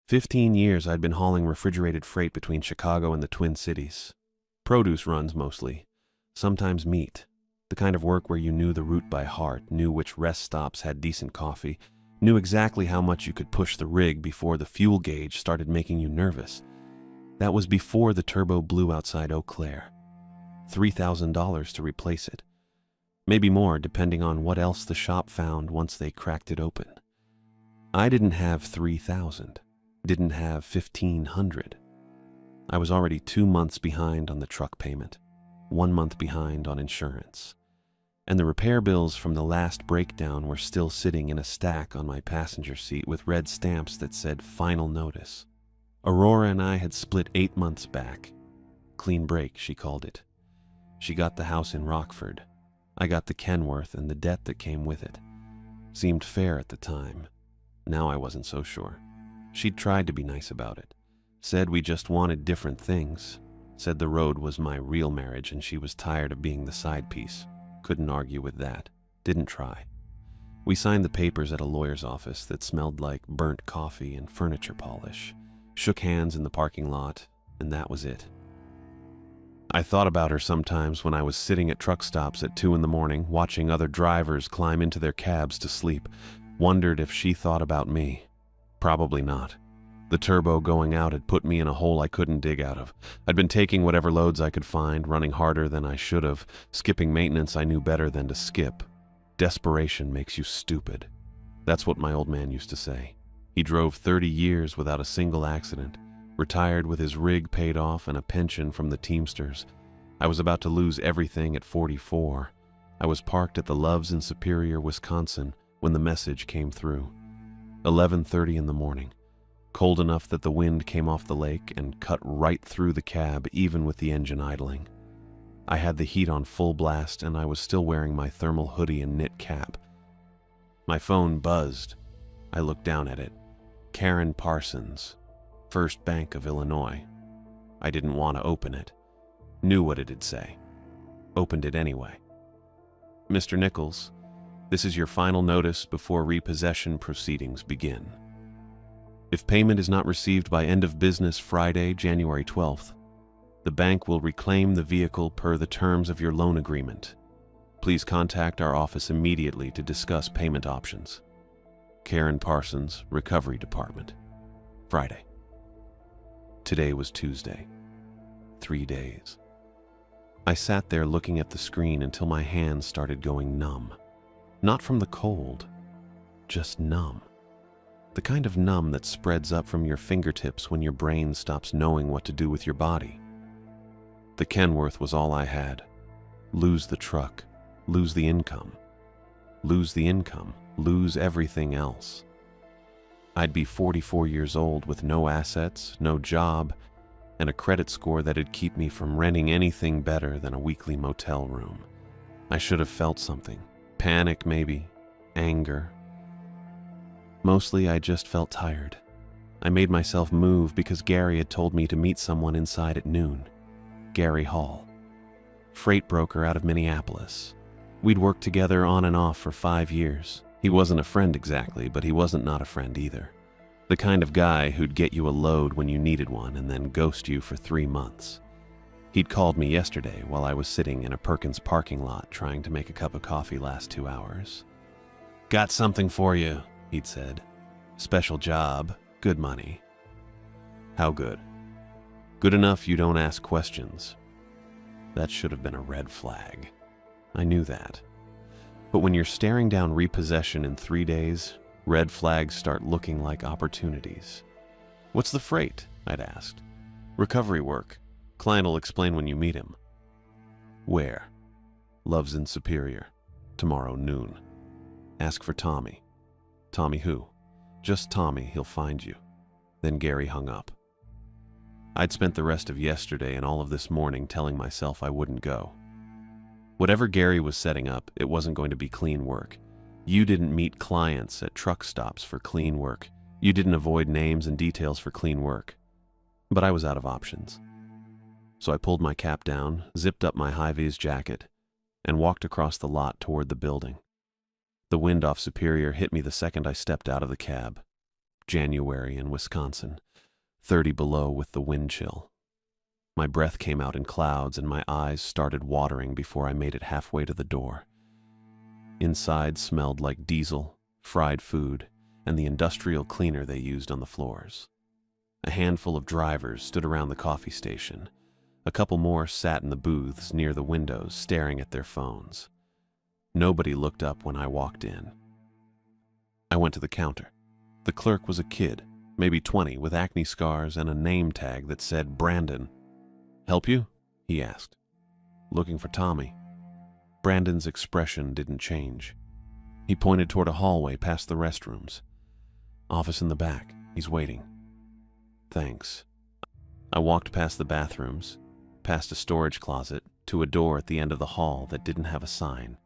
15 years I'd been hauling refrigerated freight between Chicago and the Twin Cities. Produce runs mostly, sometimes meat, the kind of work where you knew the route by heart, knew which rest stops had decent coffee, knew exactly how much you could push the rig before the fuel gauge started making you nervous. That was before the turbo blew outside Eau Claire. $3,000 to replace it. Maybe more, depending on what else the shop found once they cracked it open. I didn't have 3,000, didn't have 1,500. I was already 2 months behind on the truck payment, 1 month behind on insurance. And the repair bills from the last breakdown were still sitting in a stack on my passenger seat with red stamps that said final notice. Aurora and I had split 8 months back. Clean break, she called it. She got the house in Rockford. I got the Kenworth and the debt that came with it. Seemed fair at the time. Now I wasn't so sure. She'd tried to be nice about it. Said we just wanted different things. Said the road was my real marriage and she was tired of being the side piece. Couldn't argue with that. Didn't try. We signed the papers at a lawyer's office that smelled like burnt coffee and furniture polish. Shook hands in the parking lot, and that was it. I thought about her sometimes when I was sitting at truck stops at 2 a.m, watching other drivers climb into their cabs to sleep. Wondered if she thought about me. Probably not. The turbo going out had put me in a hole I couldn't dig out of. I'd been taking whatever loads I could find, running harder than I should have, skipping maintenance I knew better than to skip. Desperation makes you stupid. That's what my old man used to say. He drove 30 years without a single accident, retired with his rig paid off and a pension from the Teamsters. I was about to lose everything at 44. I was parked at the Loves in Superior, Wisconsin, when the message came through. 11:30 in the morning. Cold enough that the wind came off the lake and cut right through the cab, even with the engine idling. I had the heat on full blast and I was still wearing my thermal hoodie and knit cap. My phone buzzed. I looked down at it. Karen Parsons, First Bank of Illinois. I didn't want to open it. Knew what it'd say. Opened it anyway. Mr. Nichols, this is your final notice before repossession proceedings begin. If payment is not received by end of business Friday, January 12th, the bank will reclaim the vehicle per the terms of your loan agreement. Please contact our office immediately to discuss payment options. Karen Parsons, Recovery Department. Friday. Today was Tuesday. 3 days. I sat there looking at the screen until my hands started going numb. Not from the cold, just numb. The kind of numb that spreads up from your fingertips when your brain stops knowing what to do with your body. The Kenworth was all I had. Lose the truck, lose the income. Lose the income, lose everything else. I'd be 44 years old with no assets, no job, and a credit score that'd keep me from renting anything better than a weekly motel room. I should have felt something. Panic, maybe. Anger. Mostly, I just felt tired. I made myself move because Gary had told me to meet someone inside at noon. Gary Hall. Freight broker out of Minneapolis. We'd worked together on and off for 5 years. He wasn't a friend exactly, but he wasn't not a friend either. The kind of guy who'd get you a load when you needed one and then ghost you for 3 months. He'd called me yesterday while I was sitting in a Perkins parking lot trying to make a cup of coffee last 2 hours. "Got something for you," he'd said. "Special job, good money." How good? Good enough you don't ask questions. That should have been a red flag. I knew that. But when you're staring down repossession in 3 days, red flags start looking like opportunities. "What's the freight?" I'd asked. "Recovery work. Client will explain when you meet him." "Where?" "Loves in Superior. Tomorrow noon. Ask for Tommy." "Tommy who?" "Just Tommy, he'll find you." Then Gary hung up. I'd spent the rest of yesterday and all of this morning telling myself I wouldn't go. Whatever Gary was setting up, it wasn't going to be clean work. You didn't meet clients at truck stops for clean work. You didn't avoid names and details for clean work. But I was out of options. So I pulled my cap down, zipped up my high-vis jacket, and walked across the lot toward the building. The wind off Superior hit me the second I stepped out of the cab. January in Wisconsin, 30 below with the wind chill. My breath came out in clouds and my eyes started watering before I made it halfway to the door. Inside smelled like diesel, fried food, and the industrial cleaner they used on the floors. A handful of drivers stood around the coffee station. A couple more sat in the booths near the windows, staring at their phones. Nobody looked up when I walked in. I went to the counter. The clerk was a kid, maybe 20, with acne scars and a name tag that said Brandon. "Help you?" he asked. "Looking for Tommy." Brandon's expression didn't change. He pointed toward a hallway past the restrooms. "Office in the back. He's waiting." "Thanks." I walked past the bathrooms, past a storage closet, to a door at the end of the hall that didn't have a sign.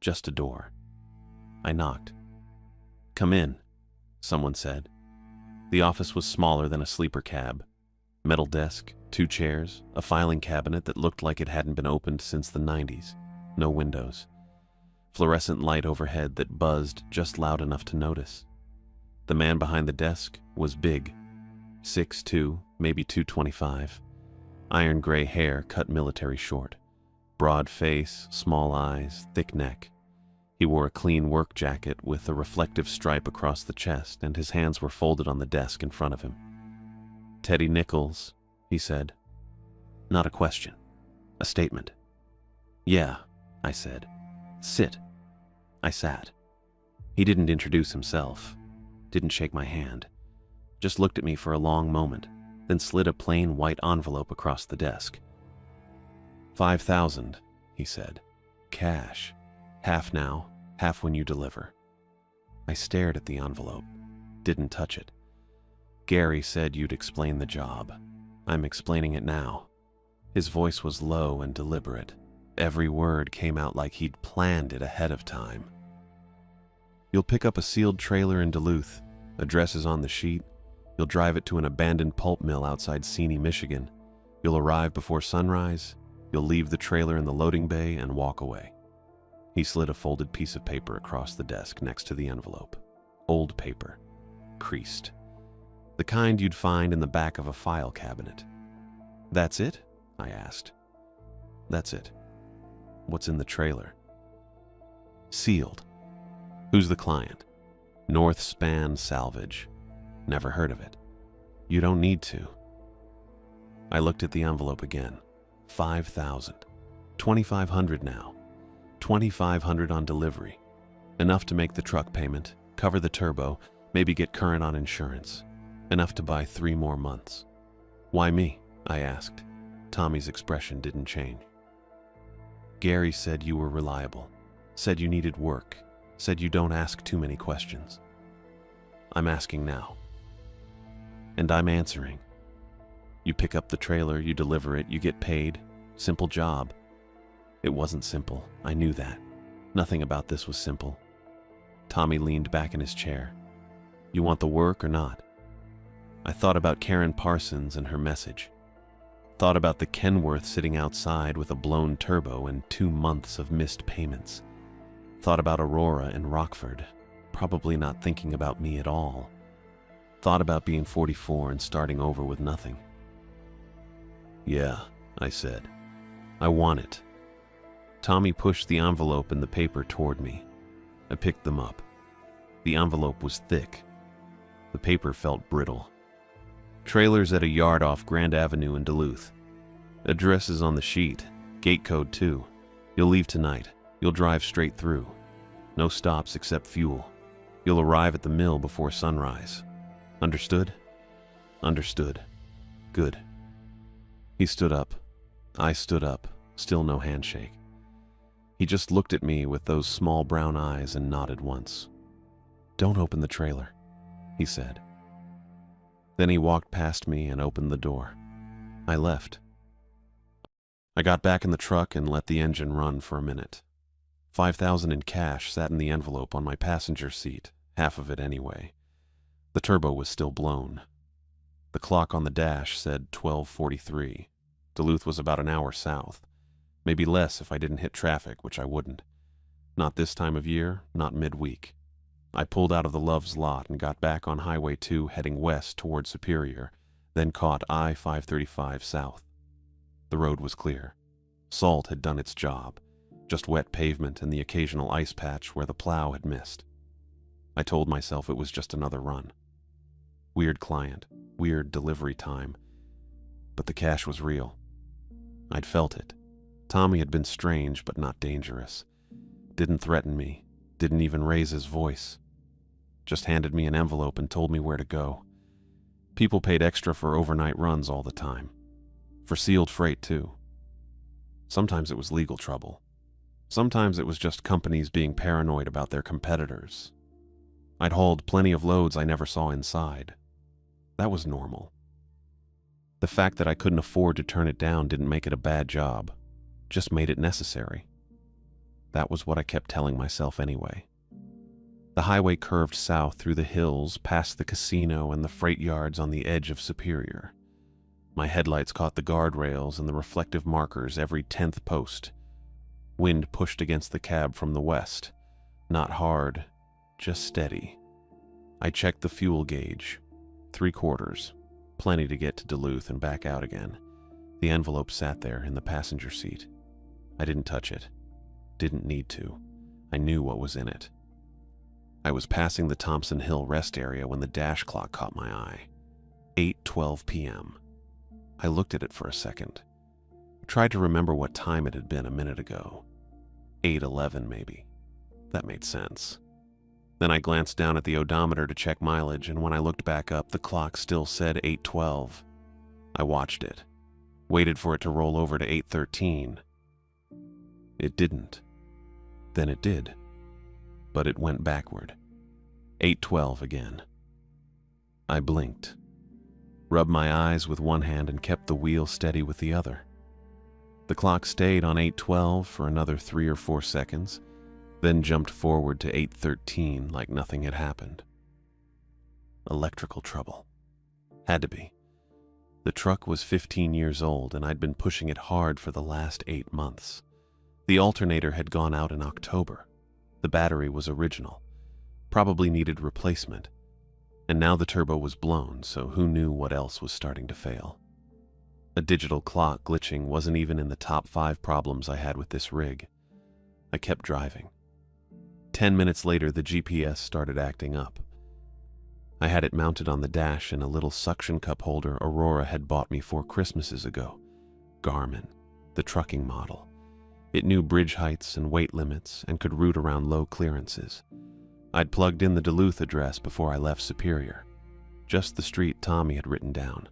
Just a door. I knocked. "Come in," someone said. The office was smaller than a sleeper cab. Metal desk, 2 chairs, a filing cabinet that looked like it hadn't been opened since the 90s. No windows. Fluorescent light overhead that buzzed just loud enough to notice. The man behind the desk was big. 6'2", maybe 225. Iron gray hair cut military short. Broad face, small eyes, thick neck. He wore a clean work jacket with a reflective stripe across the chest, and his hands were folded on the desk in front of him. "Teddy Nichols," he said. Not a question. A statement. "Yeah," I said. "Sit." I sat. He didn't introduce himself. Didn't shake my hand. Just looked at me for a long moment, then slid a plain white envelope across the desk. "5,000, he said. "Cash. Half now, half when you deliver." I stared at the envelope. Didn't touch it. "Gary said you'd explain the job. I'm explaining it now." His voice was low and deliberate. Every word came out like he'd planned it ahead of time. "You'll pick up a sealed trailer in Duluth. Address is on the sheet. You'll drive it to an abandoned pulp mill outside Seney, Michigan. You'll arrive before sunrise. You'll leave the trailer in the loading bay and walk away." He slid a folded piece of paper across the desk next to the envelope. Old paper. Creased. The kind you'd find in the back of a file cabinet. "That's it?" I asked. "That's it." "What's in the trailer?" "Sealed." "Who's the client?" "North Span Salvage." "Never heard of it." "You don't need to." I looked at the envelope again. 5,000. 2,500 now. 2,500 on delivery. Enough to make the truck payment, cover the turbo, maybe get current on insurance. Enough to buy 3 more months. "Why me?" I asked. Tommy's expression didn't change. "Gary said you were reliable. Said you needed work. Said you don't ask too many questions." "I'm asking now." "And I'm answering. You pick up the trailer, you deliver it, you get paid. Simple job." It wasn't simple. I knew that. Nothing about this was simple. Tommy leaned back in his chair. "You want the work or not?" I thought about Karen Parsons and her message. Thought about the Kenworth sitting outside with a blown turbo and 2 months of missed payments. Thought about Aurora and Rockford, probably not thinking about me at all. Thought about being 44 and starting over with nothing. "Yeah," I said. "I want it." Tommy pushed the envelope and the paper toward me. I picked them up. The envelope was thick. The paper felt brittle. "Trailers at a yard off Grand Avenue in Duluth. Address is on the sheet. Gate code 2. You'll leave tonight. You'll drive straight through. No stops except fuel. You'll arrive at the mill before sunrise. Understood?" "Understood." "Good." He stood up. I stood up. Still no handshake. He just looked at me with those small brown eyes and nodded once. "Don't open the trailer," he said. Then he walked past me and opened the door. I left. I got back in the truck and let the engine run for a minute. 5,000 in cash sat in the envelope on my passenger seat, half of it anyway. The turbo was still blown. The clock on the dash said 12:43. Duluth was about an hour south. Maybe less if I didn't hit traffic, which I wouldn't. Not this time of year, not midweek. I pulled out of the Love's lot and got back on Highway 2 heading west toward Superior, then caught I-535 south. The road was clear. Salt had done its job, just wet pavement and the occasional ice patch where the plow had missed. I told myself it was just another run. Weird client, weird delivery time, but the cash was real. I'd felt it. Tommy had been strange but not dangerous. Didn't threaten me, didn't even raise his voice. Just handed me an envelope and told me where to go. People paid extra for overnight runs all the time. For sealed freight, too. Sometimes it was legal trouble. Sometimes it was just companies being paranoid about their competitors. I'd hauled plenty of loads I never saw inside. That was normal. The fact that I couldn't afford to turn it down didn't make it a bad job, just made it necessary. That was what I kept telling myself anyway. The highway curved south through the hills, past the casino and the freight yards on the edge of Superior. My headlights caught the guardrails and the reflective markers every 10th post. Wind pushed against the cab from the west. Not hard, just steady. I checked the fuel gauge. 3/4. Plenty to get to Duluth and back out again. The envelope sat there in the passenger seat. I didn't touch it. Didn't need to. I knew what was in it. I was passing the Thompson Hill rest area when the dash clock caught my eye. 8:12 p.m. I looked at it for a second. Tried to remember what time it had been a minute ago. 8:11 maybe. That made sense. Then I glanced down at the odometer to check mileage, and when I looked back up, the clock still said 8:12. I watched it. Waited for it to roll over to 8:13. It didn't. Then it did. But it went backward. 8:12 again. I blinked. Rubbed my eyes with one hand and kept the wheel steady with the other. The clock stayed on 8:12 for another 3 or 4 seconds, then jumped forward to 8:13 like nothing had happened. Electrical trouble. Had to be. The truck was 15 years old and I'd been pushing it hard for the last 8 months. The alternator had gone out in October. The battery was original. Probably needed replacement. And now the turbo was blown, so who knew what else was starting to fail. A digital clock glitching wasn't even in the top 5 problems I had with this rig. I kept driving. 10 minutes later, the GPS started acting up. I had it mounted on the dash in a little suction cup holder Aurora had bought me 4 Christmases ago. Garmin, the trucking model. It knew bridge heights and weight limits and could route around low clearances. I'd plugged in the Duluth address before I left Superior. Just the street Tommy had written down.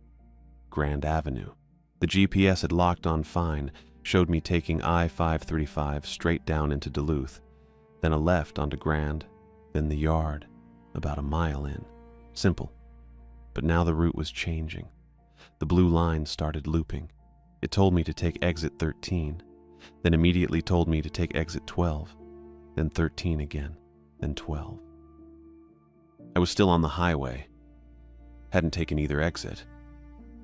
Grand Avenue. The GPS had locked on fine, showed me taking I-535 straight down into Duluth, then a left onto Grand, then the yard, about a mile in. Simple. But now the route was changing. The blue line started looping. It told me to take exit 13, then immediately told me to take exit 12, then 13 again, then 12. I was still on the highway. Hadn't taken either exit.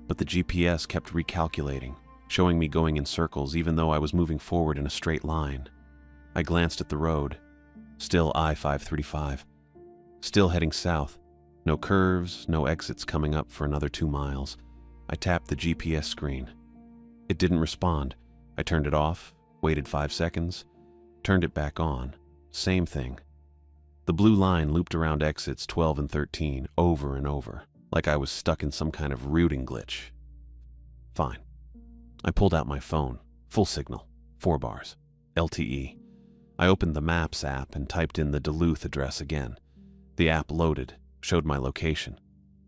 But the GPS kept recalculating, showing me going in circles even though I was moving forward in a straight line. I glanced at the road. Still I-535. Still heading south. No curves, no exits coming up for another 2 miles. I tapped the GPS screen. It didn't respond. I turned it off, waited 5 seconds, turned it back on. Same thing. The blue line looped around exits 12 and 13 over and over, like I was stuck in some kind of routing glitch. Fine. I pulled out my phone. Full signal. 4 bars. LTE. I opened the Maps app and typed in the Duluth address again. The app loaded, showed my location,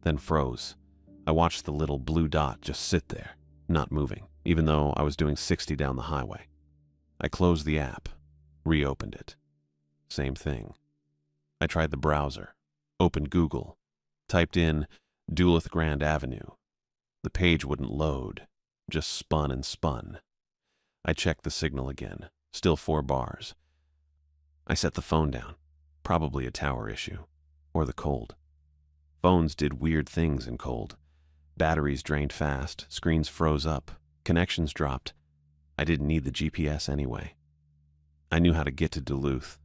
then froze. I watched the little blue dot just sit there, not moving, even though I was doing 60 down the highway. I closed the app, reopened it. Same thing. I tried the browser, opened Google, typed in Duluth Grand Avenue. The page wouldn't load, just spun and spun. I checked the signal again, still 4 bars. I set the phone down, probably a tower issue, or the cold. Phones did weird things in cold. Batteries drained fast, screens froze up, connections dropped. I didn't need the GPS anyway. I knew how to get to Duluth.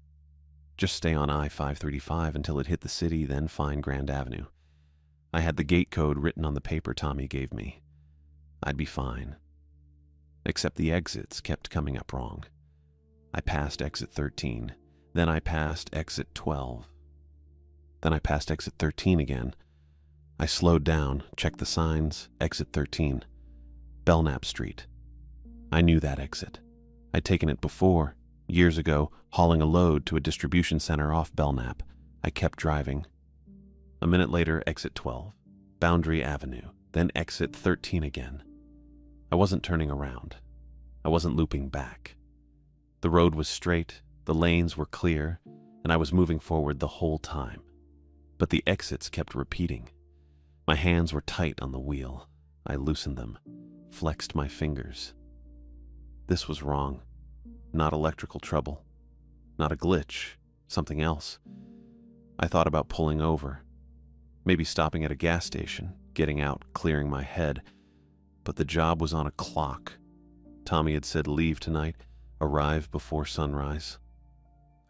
Just stay on I-535 until it hit the city, then find Grand Avenue. I had the gate code written on the paper Tommy gave me. I'd be fine. Except the exits kept coming up wrong. I passed exit 13, then I passed exit 12. Then I passed exit 13 again. I slowed down, checked the signs, exit 13. Belknap Street. I knew that exit. I'd taken it before, years ago, hauling a load to a distribution center off Belknap. I kept driving. A minute later, exit 12, Boundary Avenue, then exit 13 again. I wasn't turning around. I wasn't looping back. The road was straight, the lanes were clear, and I was moving forward the whole time. But the exits kept repeating. My hands were tight on the wheel. I loosened them, flexed my fingers. This was wrong. Not electrical trouble. Not a glitch. Something else. I thought about pulling over. Maybe stopping at a gas station, getting out, clearing my head. But the job was on a clock. Tommy had said leave tonight, arrive before sunrise.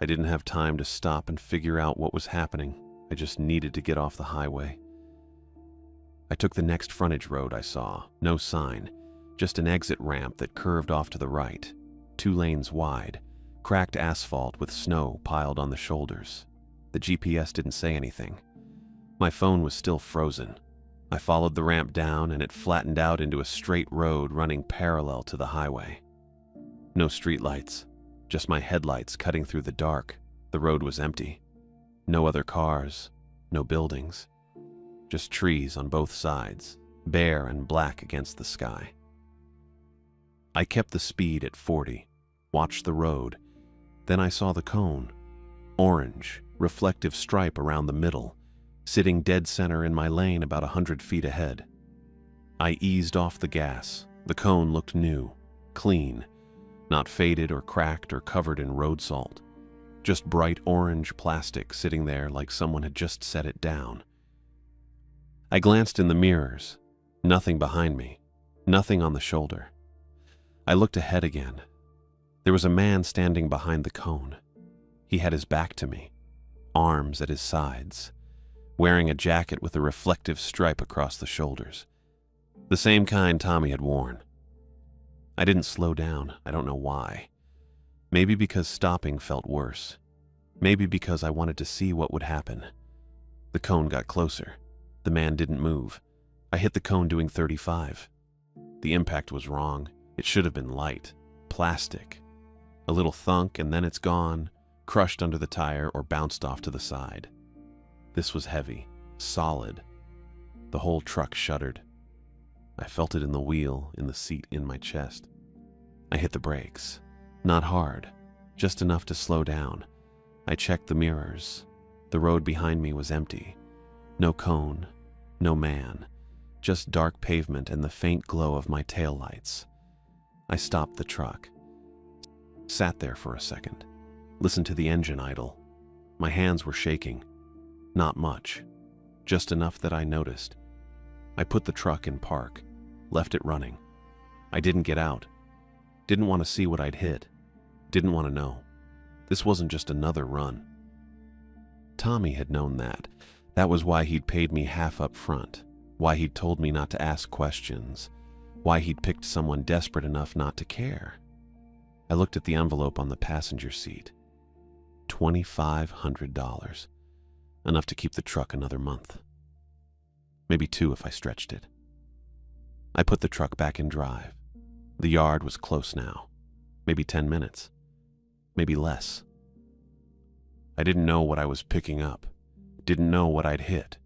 I didn't have time to stop and figure out what was happening. I just needed to get off the highway. I took the next frontage road I saw. No sign. Just an exit ramp that curved off to the right. 2 lanes wide. Cracked asphalt with snow piled on the shoulders. The GPS didn't say anything. My phone was still frozen. I followed the ramp down and it flattened out into a straight road running parallel to the highway. No streetlights, just my headlights cutting through the dark. The road was empty. No other cars, no buildings. Just trees on both sides, bare and black against the sky. I kept the speed at 40, watched the road. Then I saw the cone. Orange, reflective stripe around the middle, sitting dead center in my lane about 100 feet ahead. I eased off the gas. The cone looked new, clean, not faded or cracked or covered in road salt. Just bright orange plastic sitting there like someone had just set it down. I glanced in the mirrors. Nothing behind me. Nothing on the shoulder. I looked ahead again. There was a man standing behind the cone. He had his back to me, arms at his sides, wearing a jacket with a reflective stripe across the shoulders. The same kind Tommy had worn. I didn't slow down. I don't know why. Maybe because stopping felt worse. Maybe because I wanted to see what would happen. The cone got closer. The man didn't move. I hit the cone doing 35. The impact was wrong. It should have been light, plastic. A little thunk and then it's gone, crushed under the tire or bounced off to the side. This was heavy, solid. The whole truck shuddered. I felt it in the wheel, in the seat, in my chest. I hit the brakes. Not hard, just enough to slow down. I checked the mirrors. The road behind me was empty. No cone, no man, just dark pavement and the faint glow of my taillights. I stopped the truck, sat there for a second, listened to the engine idle. My hands were shaking. Not much, just enough that I noticed. I put the truck in park, left it running. I didn't get out. Didn't want to see what I'd hit. Didn't want to know. This wasn't just another run. Tommy had known that. That was why he'd paid me half up front, why he'd told me not to ask questions, why he'd picked someone desperate enough not to care. I looked at the envelope on the passenger seat. $2,500. Enough to keep the truck another month. Maybe 2 if I stretched it. I put the truck back in drive. The yard was close now. Maybe 10 minutes. Maybe less. I didn't know what I was picking up. Didn't know what I'd hit.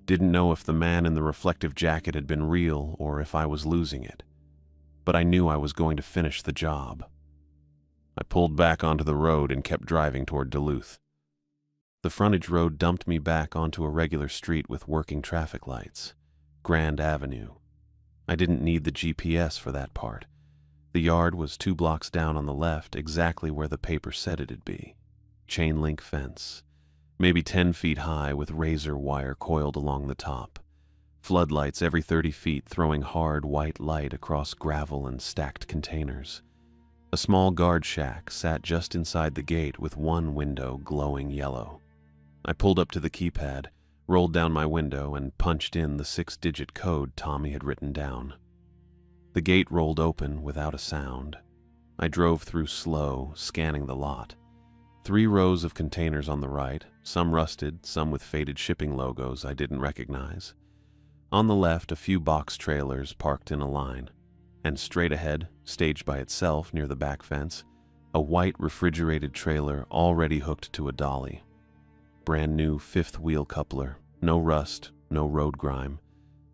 Didn't know if the man in the reflective jacket had been real or if I was losing it. But I knew I was going to finish the job. I pulled back onto the road and kept driving toward Duluth. The frontage road dumped me back onto a regular street with working traffic lights. Grand Avenue. I didn't need the GPS for that part. The yard was 2 blocks down on the left, exactly where the paper said it'd be. Chain link fence. Maybe 10 feet high with razor wire coiled along the top. Floodlights every 30 feet throwing hard white light across gravel and stacked containers. A small guard shack sat just inside the gate with one window glowing yellow. I pulled up to the keypad, rolled down my window, and punched in the 6-digit code Tommy had written down. The gate rolled open without a sound. I drove through slow, scanning the lot. 3 rows of containers on the right, some rusted, some with faded shipping logos I didn't recognize. On the left, a few box trailers parked in a line. And straight ahead, staged by itself near the back fence, a white refrigerated trailer already hooked to a dolly. Brand new 5th-wheel coupler, no rust, no road grime.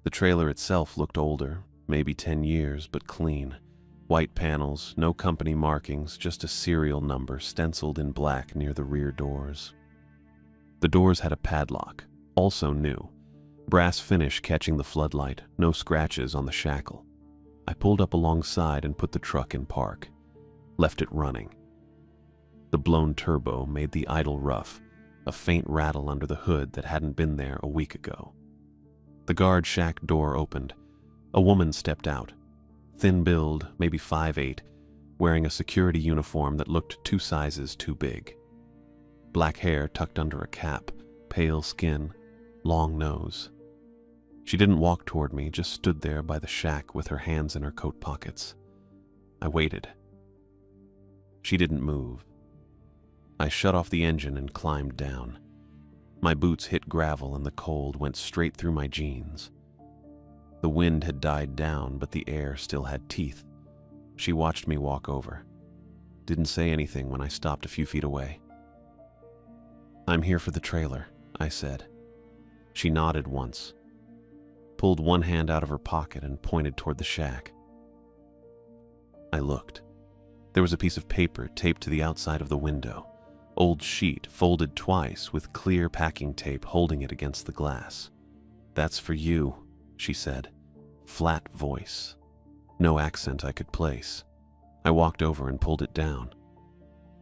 The trailer itself looked older, maybe 10 years, but clean. White panels, no company markings, just a serial number stenciled in black near the rear doors. The doors had a padlock, also new. Brass finish catching the floodlight, no scratches on the shackle. I pulled up alongside and put the truck in park. Left it running. The blown turbo made the idle rough, a faint rattle under the hood that hadn't been there a week ago. The guard shack door opened. A woman stepped out. Thin build, maybe 5'8", wearing a security uniform that looked 2 sizes too big. Black hair tucked under a cap, pale skin, long nose. She didn't walk toward me, just stood there by the shack with her hands in her coat pockets. I waited. She didn't move. I shut off the engine and climbed down. My boots hit gravel and the cold went straight through my jeans. The wind had died down, but the air still had teeth. She watched me walk over. Didn't say anything when I stopped a few feet away. "I'm here for the trailer," I said. She nodded once, pulled one hand out of her pocket and pointed toward the shack. I looked. There was a piece of paper taped to the outside of the window. Old sheet folded twice with clear packing tape holding it against the glass. "That's for you," she said. Flat voice. No accent I could place. I walked over and pulled it down.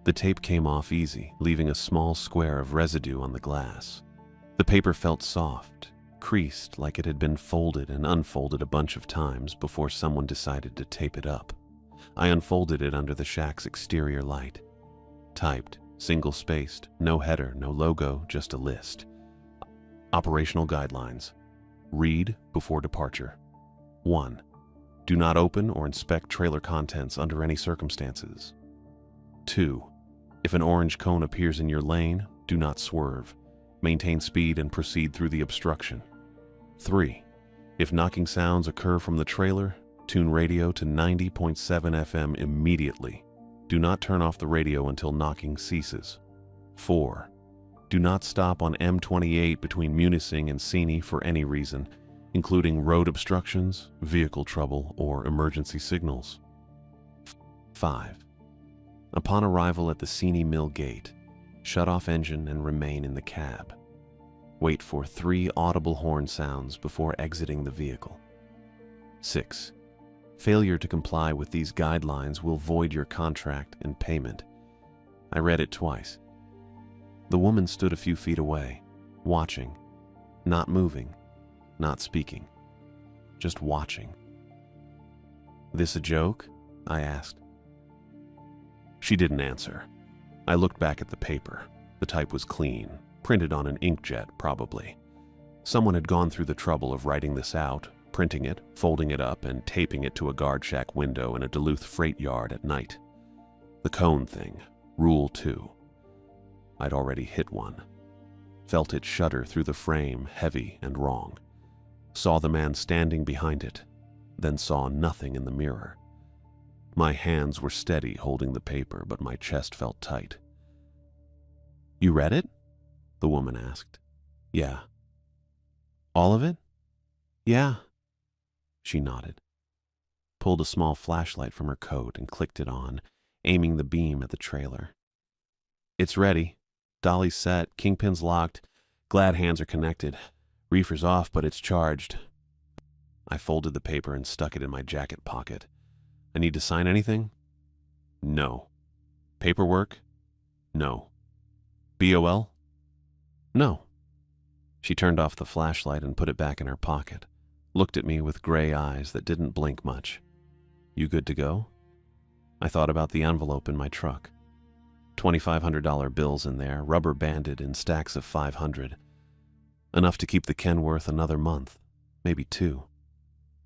The tape came off easy, leaving a small square of residue on the glass. The paper felt soft, creased like it had been folded and unfolded a bunch of times before someone decided to tape it up. I unfolded it under the shack's exterior light. Typed, single-spaced, no header, no logo, just a list. Operational guidelines. Read before departure. 1. Do not open or inspect trailer contents under any circumstances. 2. If an orange cone appears in your lane, do not swerve. Maintain speed and proceed through the obstruction. 3. If knocking sounds occur from the trailer, tune radio to 90.7 FM immediately. Do not turn off the radio until knocking ceases. 4. Do not stop on M28 between Munising and Seney for any reason, including road obstructions, vehicle trouble, or emergency signals. 5. Upon arrival at the Seney Mill Gate, shut off engine and remain in the cab. Wait for 3 audible horn sounds before exiting the vehicle. 6. Failure to comply with these guidelines will void your contract and payment. I read it twice. The woman stood a few feet away, watching, not moving, not speaking, just watching. "This a joke?" I asked. She didn't answer. I looked back at the paper. The type was clean, printed on an inkjet probably. Someone had gone through the trouble of writing this out, printing it, folding it up, and taping it to a guard shack window in a Duluth freight yard at night. The cone thing, Rule 2. I'd already hit one. Felt it shudder through the frame, heavy and wrong. Saw the man standing behind it, then saw nothing in the mirror. My hands were steady holding the paper, but my chest felt tight. "You read it?" the woman asked. "Yeah." "All of it?" "Yeah." She nodded, pulled a small flashlight from her coat and clicked it on, aiming the beam at the trailer. "It's ready. Dolly's set, kingpin's locked, glad hands are connected. Reefer's off, but it's charged." I folded the paper and stuck it in my jacket pocket. "I need to sign anything?" "No." "Paperwork?" "No." "BOL?" "No." She turned off the flashlight and put it back in her pocket, looked at me with gray eyes that didn't blink much. "You good to go?" I thought about the envelope in my truck. $2,500 bills in there, rubber banded in stacks of 500. Enough to keep the Kenworth another month, maybe 2.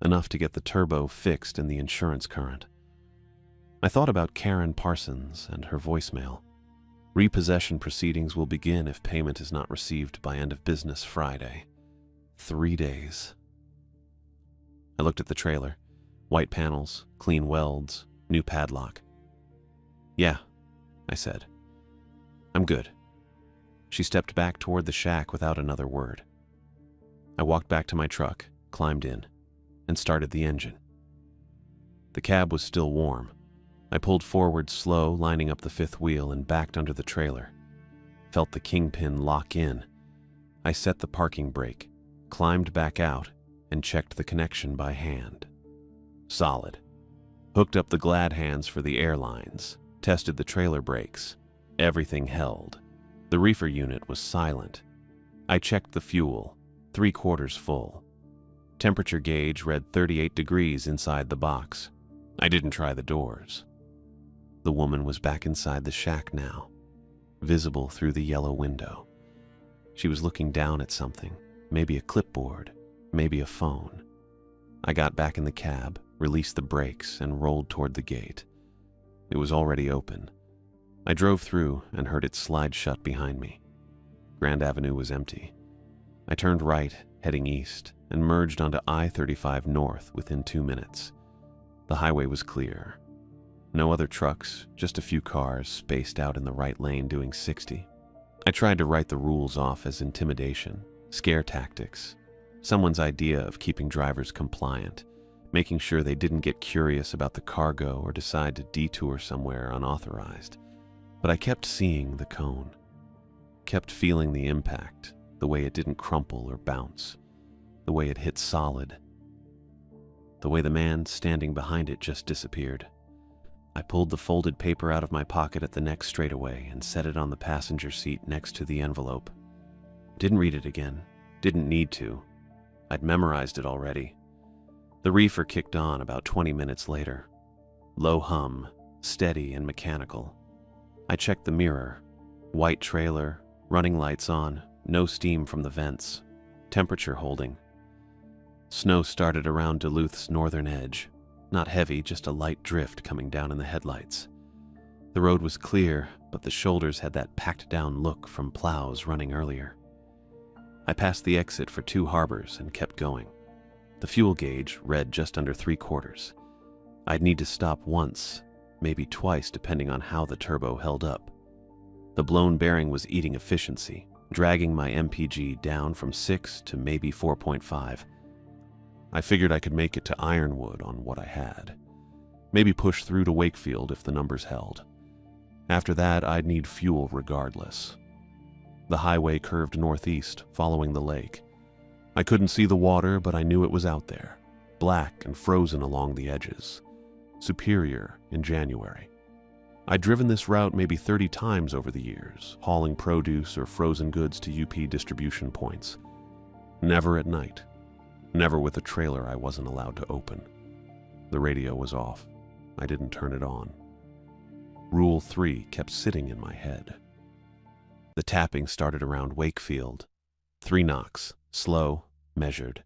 Enough to get the turbo fixed and the insurance current. I thought about Karen Parsons and her voicemail. Repossession proceedings will begin if payment is not received by end of business Friday. 3 days. I looked at the trailer. White panels, clean welds, new padlock. "Yeah," I said. "I'm good." She stepped back toward the shack without another word. I walked back to my truck, climbed in, and started the engine. The cab was still warm. I pulled forward slow, lining up the fifth wheel, and backed under the trailer. Felt the kingpin lock in. I set the parking brake, climbed back out, and checked the connection by hand. Solid. Hooked up the glad hands for the airlines, tested the trailer brakes. Everything held. The reefer unit was silent. I checked the fuel, 3/4 full. Temperature gauge read 38 degrees inside the box. I didn't try the doors. The woman was back inside the shack now, visible through the yellow window. She was looking down at something, maybe a clipboard, maybe a phone. I got back in the cab, released the brakes, and rolled toward the gate. It was already open. I drove through and heard it slide shut behind me. Grand Avenue was empty. I turned right, heading east, and merged onto I-35 North within 2 minutes. The highway was clear. No other trucks, just a few cars spaced out in the right lane doing 60. I tried to write the rules off as intimidation, scare tactics, someone's idea of keeping drivers compliant, making sure they didn't get curious about the cargo or decide to detour somewhere unauthorized. But I kept seeing the cone, kept feeling the impact, the way it didn't crumple or bounce, the way it hit solid, the way the man standing behind it just disappeared. I pulled the folded paper out of my pocket at the next straightaway and set it on the passenger seat next to the envelope. Didn't read it again. Didn't need to. I'd memorized it already. The reefer kicked on about 20 minutes later. Low hum, steady and mechanical. I checked the mirror. White trailer, running lights on, no steam from the vents. Temperature holding. Snow started around Duluth's northern edge. Not heavy, just a light drift coming down in the headlights. The road was clear, but the shoulders had that packed-down look from plows running earlier. I passed the exit for 2 harbors and kept going. The fuel gauge read just under 3/4. I'd need to stop once, maybe twice depending on how the turbo held up. The blown bearing was eating efficiency, dragging my MPG down from 6 to maybe 4.5. I figured I could make it to Ironwood on what I had. Maybe push through to Wakefield if the numbers held. After that, I'd need fuel regardless. The highway curved northeast, following the lake. I couldn't see the water, but I knew it was out there, black and frozen along the edges. Superior in January. I'd driven this route maybe 30 times over the years, hauling produce or frozen goods to UP distribution points. Never at night. Never with a trailer I wasn't allowed to open. The radio was off. I didn't turn it on. Rule 3 kept sitting in my head. The tapping started around Wakefield. 3 knocks, slow, measured.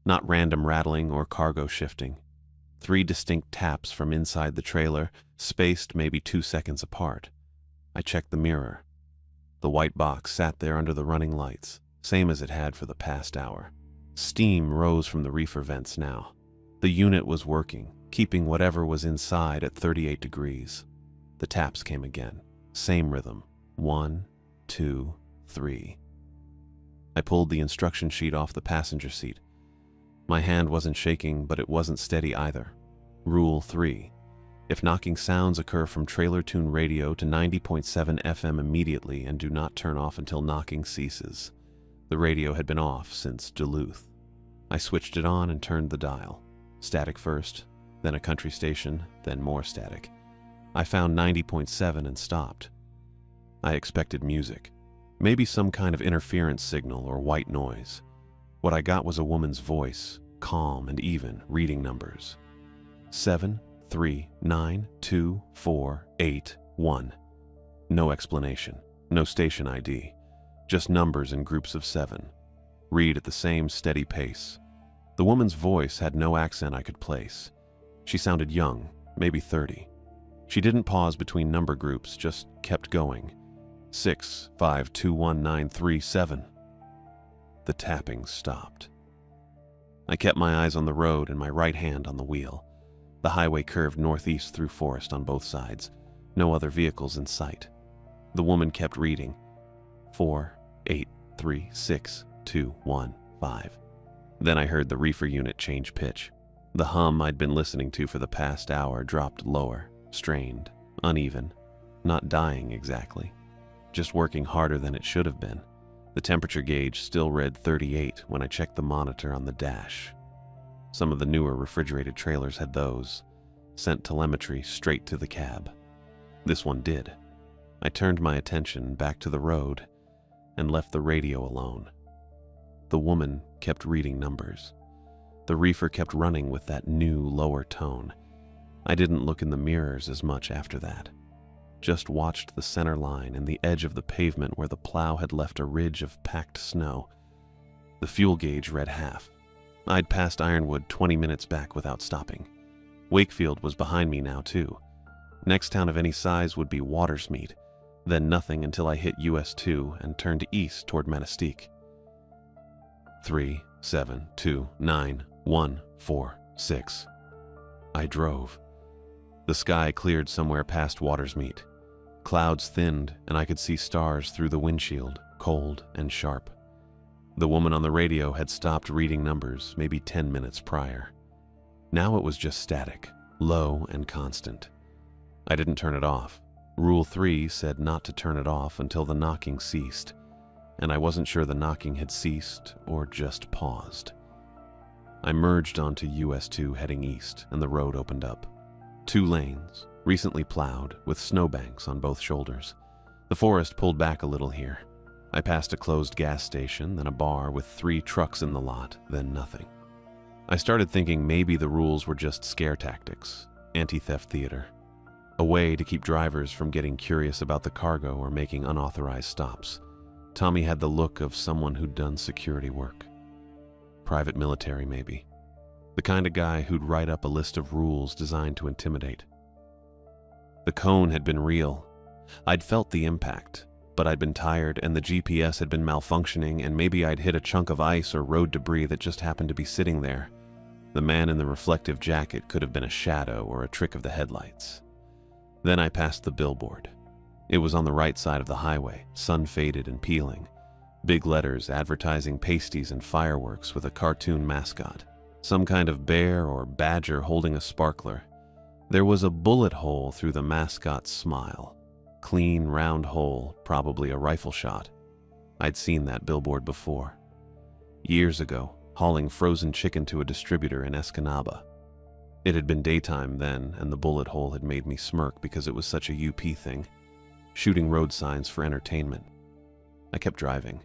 Not random rattling or cargo shifting. 3 distinct taps from inside the trailer, spaced maybe 2 seconds apart. I checked the mirror. The white box sat there under the running lights, same as it had for the past hour. Steam rose from the reefer vents now. The unit was working, keeping whatever was inside at 38 degrees. The taps came again. Same rhythm. 1, 2, 3. I pulled the instruction sheet off the passenger seat. My hand wasn't shaking, but it wasn't steady either. Rule 3. If knocking sounds occur from trailer tune radio to 90.7 FM immediately and do not turn off until knocking ceases. The radio had been off since Duluth. I switched it on and turned the dial. Static first, then a country station, then more static. I found 90.7 and stopped. I expected music. Maybe some kind of interference signal or white noise. What I got was a woman's voice, calm and even, reading numbers. 7, 7392481. No explanation, no station ID, just numbers in groups of 7. Read at the same steady pace. The woman's voice had no accent I could place. She sounded young, maybe 30. She didn't pause between number groups, just kept going. 6521937. The tapping stopped. I kept my eyes on the road and my right hand on the wheel. The highway curved northeast through forest on both sides. No other vehicles in sight. The woman kept reading. 4836215. Then I heard the reefer unit change pitch. The hum I'd been listening to for the past hour dropped lower, strained, uneven, not dying exactly, just working harder than it should have been. The temperature gauge still read 38 when I checked the monitor on the dash. Some of the newer refrigerated trailers had those, sent telemetry straight to the cab. This one did. I turned my attention back to the road and left the radio alone. The woman kept reading numbers. The reefer kept running with that new, lower tone. I didn't look in the mirrors as much after that. Just watched the center line and the edge of the pavement where the plow had left a ridge of packed snow. The fuel gauge read half. I'd passed Ironwood 20 minutes back without stopping. Wakefield was behind me now, too. Next town of any size would be Watersmeet, then nothing until I hit US 2 and turned east toward Manistique. 3729146. I drove. The sky cleared somewhere past Watersmeet. Clouds thinned, and I could see stars through the windshield, cold and sharp. The woman on the radio had stopped reading numbers maybe 10 minutes prior. Now it was just static, low and constant. I didn't turn it off. Rule 3 said not to turn it off until the knocking ceased, and I wasn't sure the knocking had ceased or just paused. I merged onto US 2 heading east, and the road opened up. 2 lanes, recently plowed, with snowbanks on both shoulders. The forest pulled back a little here. I passed a closed gas station, then a bar with 3 trucks in the lot, then nothing. I started thinking maybe the rules were just scare tactics, anti-theft theater, a way to keep drivers from getting curious about the cargo or making unauthorized stops. Tommy had the look of someone who'd done security work. Private military, maybe. The kind of guy who'd write up a list of rules designed to intimidate. The cone had been real. I'd felt the impact, but I'd been tired and the GPS had been malfunctioning, and maybe I'd hit a chunk of ice or road debris that just happened to be sitting there. The man in the reflective jacket could have been a shadow or a trick of the headlights. Then I passed the billboard. It was on the right side of the highway, sun-faded and peeling. Big letters advertising pasties and fireworks with a cartoon mascot. Some kind of bear or badger holding a sparkler. There was a bullet hole through the mascot's smile. Clean, round hole, probably a rifle shot. I'd seen that billboard before. Years ago, hauling frozen chicken to a distributor in Escanaba. It had been daytime then, and the bullet hole had made me smirk because it was such a UP thing. Shooting road signs for entertainment. I kept driving.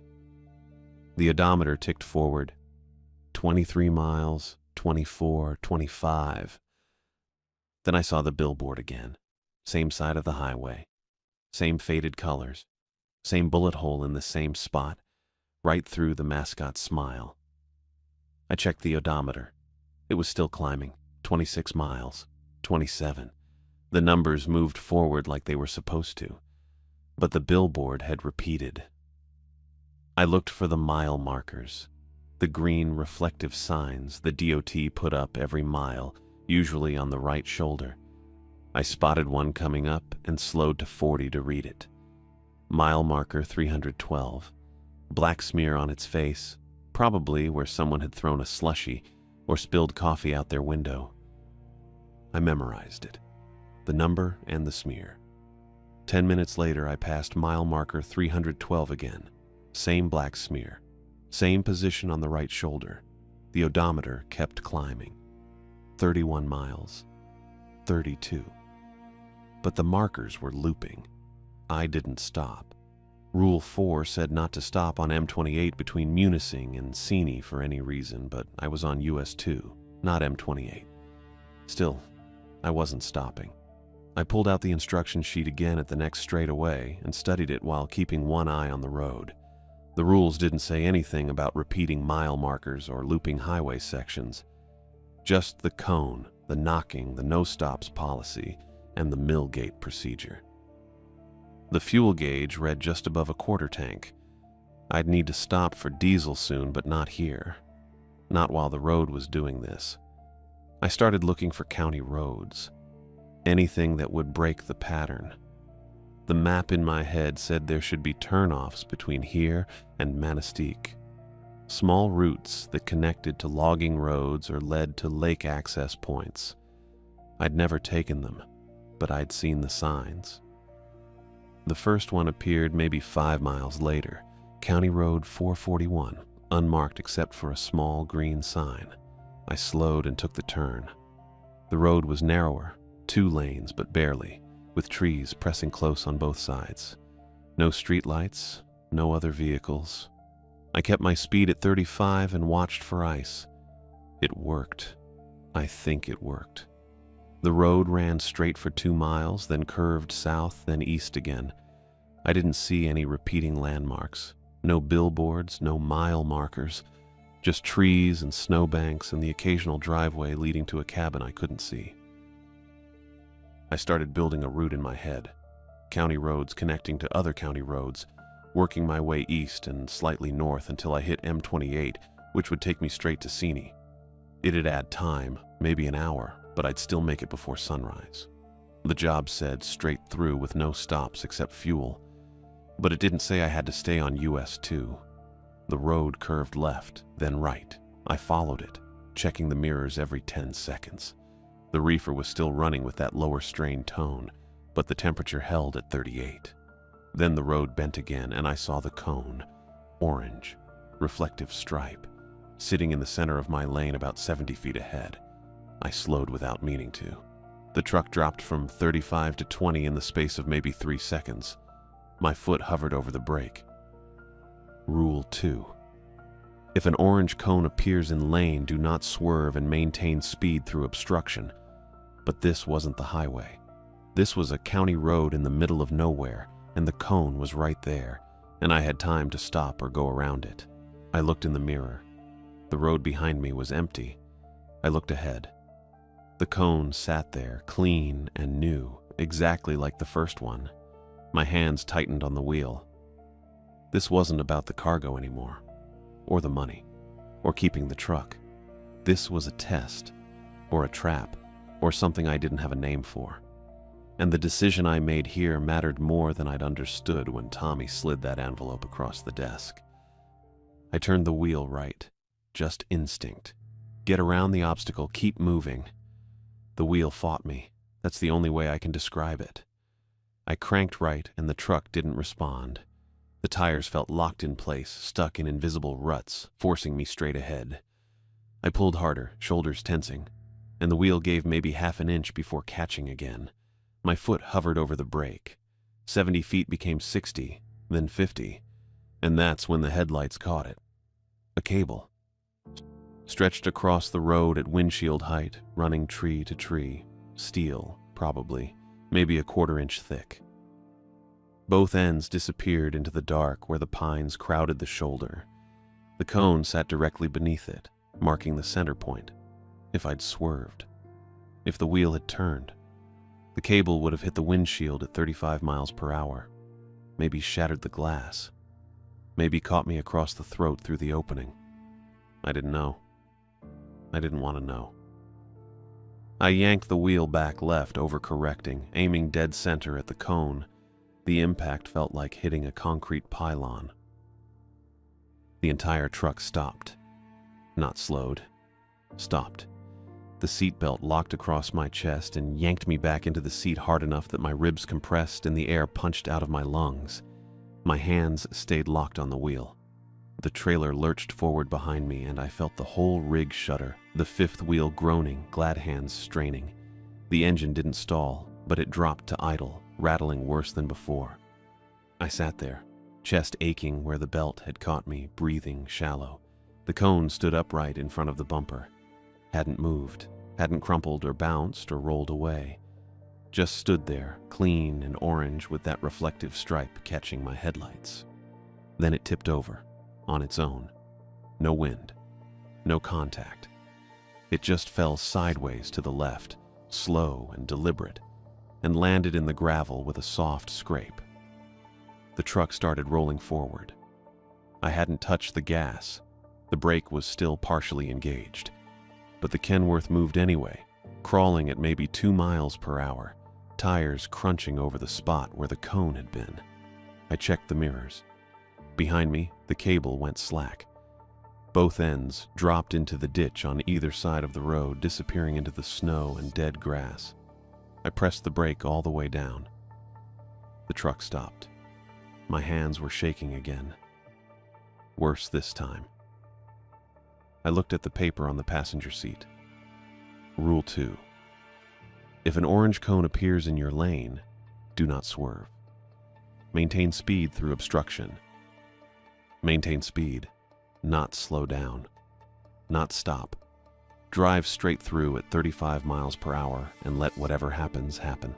The odometer ticked forward. 23 miles, 24, 25. Then I saw the billboard again. Same side of the highway. Same faded colors. Same bullet hole in the same spot, right through the mascot's smile. I checked the odometer. It was still climbing. 26 miles. 27. The numbers moved forward like they were supposed to. But the billboard had repeated. I looked for the mile markers. The green reflective signs the DOT put up every mile, usually on the right shoulder. I spotted one coming up and slowed to 40 to read it. Mile marker 312. Black smear on its face, probably where someone had thrown a slushie or spilled coffee out their window. I memorized it, the number and the smear. 10 minutes later, I passed mile marker 312 again. Same black smear. Same position on the right shoulder. The odometer kept climbing. 31 miles. 32. But the markers were looping. I didn't stop. Rule 4 said not to stop on M28 between Munising and Seney for any reason, but I was on US 2, not M28. Still, I wasn't stopping. I pulled out the instruction sheet again at the next straightaway and studied it while keeping one eye on the road. The rules didn't say anything about repeating mile markers or looping highway sections. Just the cone, the knocking, the no-stops policy, and the mill gate procedure. The fuel gauge read just above a quarter tank. I'd need to stop for diesel soon, but not here. Not while the road was doing this. I started looking for county roads. Anything that would break the pattern. The map in my head said there should be turnoffs between here and Manistee. Small routes that connected to logging roads or led to lake access points. I'd never taken them, but I'd seen the signs. The first one appeared maybe 5 miles later, County Road 441, unmarked except for a small green sign. I slowed and took the turn. The road was narrower, 2 lanes but barely, with trees pressing close on both sides. No streetlights, no other vehicles. I kept my speed at 35 and watched for ice. It worked. I think it worked. The road ran straight for 2 miles, then curved south, then east again. I didn't see any repeating landmarks. No billboards, no mile markers. Just trees and snowbanks and the occasional driveway leading to a cabin I couldn't see. I started building a route in my head. County roads connecting to other county roads, working my way east and slightly north until I hit M28, which would take me straight to Seney. It'd add time, maybe an hour, but I'd still make it before sunrise. The job said straight through with no stops except fuel, but it didn't say I had to stay on US 2. The road curved left, then right. I followed it, checking the mirrors every 10 seconds. The reefer was still running with that lower strain tone, but the temperature held at 38. Then the road bent again and I saw the cone, orange, reflective stripe, sitting in the center of my lane about 70 feet ahead. I slowed without meaning to. The truck dropped from 35 to 20 in the space of maybe 3 seconds. My foot hovered over the brake. Rule 2. If an orange cone appears in lane, do not swerve and maintain speed through obstruction. But this wasn't the highway. This was a county road in the middle of nowhere, and the cone was right there, and I had time to stop or go around it. I looked in the mirror. The road behind me was empty. I looked ahead. The cone sat there, clean and new, exactly like the first one. My hands tightened on the wheel. This wasn't about the cargo anymore, or the money, or keeping the truck. This was a test, or a trap, or something I didn't have a name for. And the decision I made here mattered more than I'd understood when Tommy slid that envelope across the desk. I turned the wheel right, just instinct. Get around the obstacle, keep moving. The wheel fought me. That's the only way I can describe it. I cranked right and the truck didn't respond. The tires felt locked in place, stuck in invisible ruts, forcing me straight ahead. I pulled harder, shoulders tensing, and the wheel gave maybe half an inch before catching again. My foot hovered over the brake. 70 feet became 60, then 50, and that's when the headlights caught it. A cable. Stretched across the road at windshield height, running tree to tree. Steel, probably, maybe a quarter-inch thick. Both ends disappeared into the dark where the pines crowded the shoulder. The cone sat directly beneath it, marking the center point. If I'd swerved. If the wheel had turned. The cable would have hit the windshield at 35 miles per hour. Maybe shattered the glass. Maybe caught me across the throat through the opening. I didn't know. I didn't want to know. I yanked the wheel back left, overcorrecting, aiming dead center at the cone. The impact felt like hitting a concrete pylon. The entire truck stopped. Not slowed. Stopped. The seatbelt locked across my chest and yanked me back into the seat hard enough that my ribs compressed and the air punched out of my lungs. My hands stayed locked on the wheel. The trailer lurched forward behind me and I felt the whole rig shudder, the fifth wheel groaning, glad hands straining. The engine didn't stall, but it dropped to idle, rattling worse than before. I sat there, chest aching where the belt had caught me, breathing shallow. The cone stood upright in front of the bumper. Hadn't moved. Hadn't crumpled or bounced or rolled away. Just stood there, clean and orange with that reflective stripe catching my headlights. Then it tipped over, on its own. No wind, no contact. It just fell sideways to the left, slow and deliberate, and landed in the gravel with a soft scrape. The truck started rolling forward. I hadn't touched the gas. The brake was still partially engaged. But the Kenworth moved anyway, crawling at maybe 2 miles per hour, tires crunching over the spot where the cone had been. I checked the mirrors. Behind me, the cable went slack. Both ends dropped into the ditch on either side of the road, disappearing into the snow and dead grass. I pressed the brake all the way down. The truck stopped. My hands were shaking again. Worse this time. I looked at the paper on the passenger seat. Rule 2. If an orange cone appears in your lane, do not swerve. Maintain speed through obstruction. Maintain speed, not slow down, not stop. Drive straight through at 35 miles per hour and let whatever happens happen.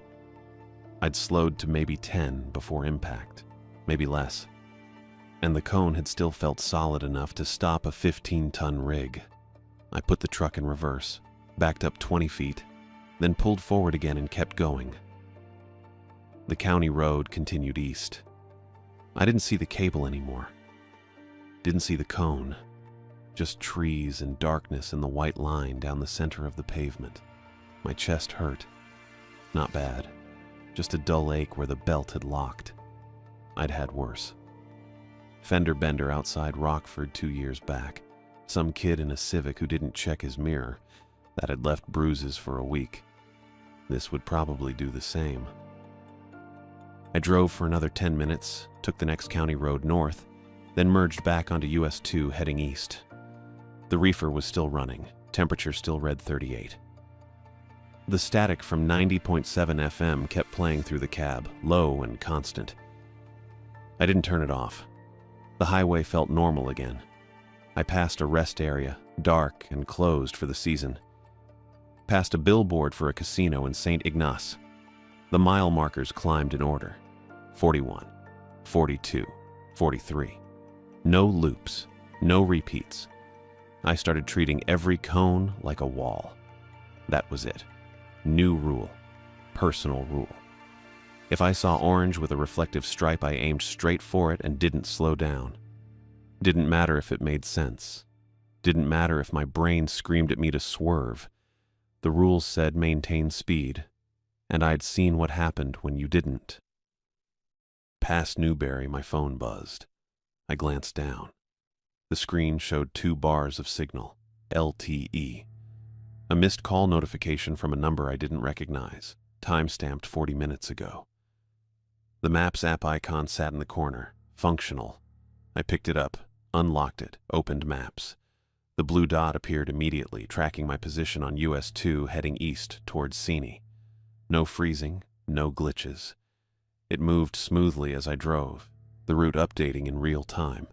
I'd slowed to maybe 10 before impact, maybe less. And the cone had still felt solid enough to stop a 15-ton rig. I put the truck in reverse, backed up 20 feet, then pulled forward again and kept going. The county road continued east. I didn't see the cable anymore. Didn't see the cone. Just trees and darkness and the white line down the center of the pavement. My chest hurt. Not bad. Just a dull ache where the belt had locked. I'd had worse. Fender bender outside Rockford 2 years back. Some kid in a Civic who didn't check his mirror. That had left bruises for a week. This would probably do the same. I drove for another 10 minutes, took the next county road north, then merged back onto US 2 heading east. The reefer was still running, temperature still read 38. The static from 90.7 FM kept playing through the cab, low and constant. I didn't turn it off. The highway felt normal again. I passed a rest area, dark and closed for the season. Passed a billboard for a casino in St. Ignace. The mile markers climbed in order. 41, 42, 43. No loops, no repeats. I started treating every cone like a wall. That was it. New rule. Personal rule. If I saw orange with a reflective stripe, I aimed straight for it and didn't slow down. Didn't matter if it made sense. Didn't matter if my brain screamed at me to swerve. The rules said maintain speed, and I'd seen what happened when you didn't. Past Newberry, my phone buzzed. I glanced down. The screen showed 2 bars of signal, LTE. A missed call notification from a number I didn't recognize, time-stamped 40 minutes ago. The Maps app icon sat in the corner, functional. I picked it up, unlocked it, opened Maps. The blue dot appeared immediately, tracking my position on US 2 heading east towards Seney. No freezing, no glitches. It moved smoothly as I drove, the route updating in real time.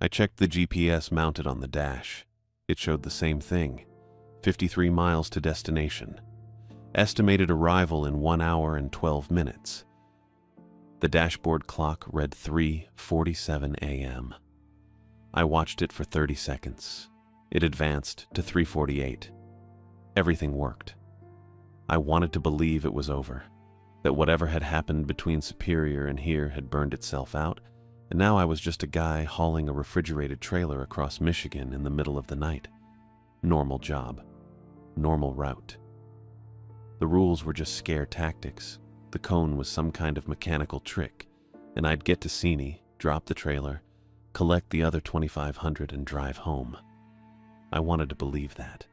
I checked the GPS mounted on the dash. It showed the same thing, 53 miles to destination. Estimated arrival in 1 hour and 12 minutes. The dashboard clock read 3:47 a.m. I watched it for 30 seconds. It advanced to 3:48. Everything worked. I wanted to believe it was over, that whatever had happened between Superior and here had burned itself out, and now I was just a guy hauling a refrigerated trailer across Michigan in the middle of the night. Normal job. Normal route. The rules were just scare tactics. The cone was some kind of mechanical trick, and I'd get to Seney, drop the trailer, collect the other 2,500 and drive home. I wanted to believe that.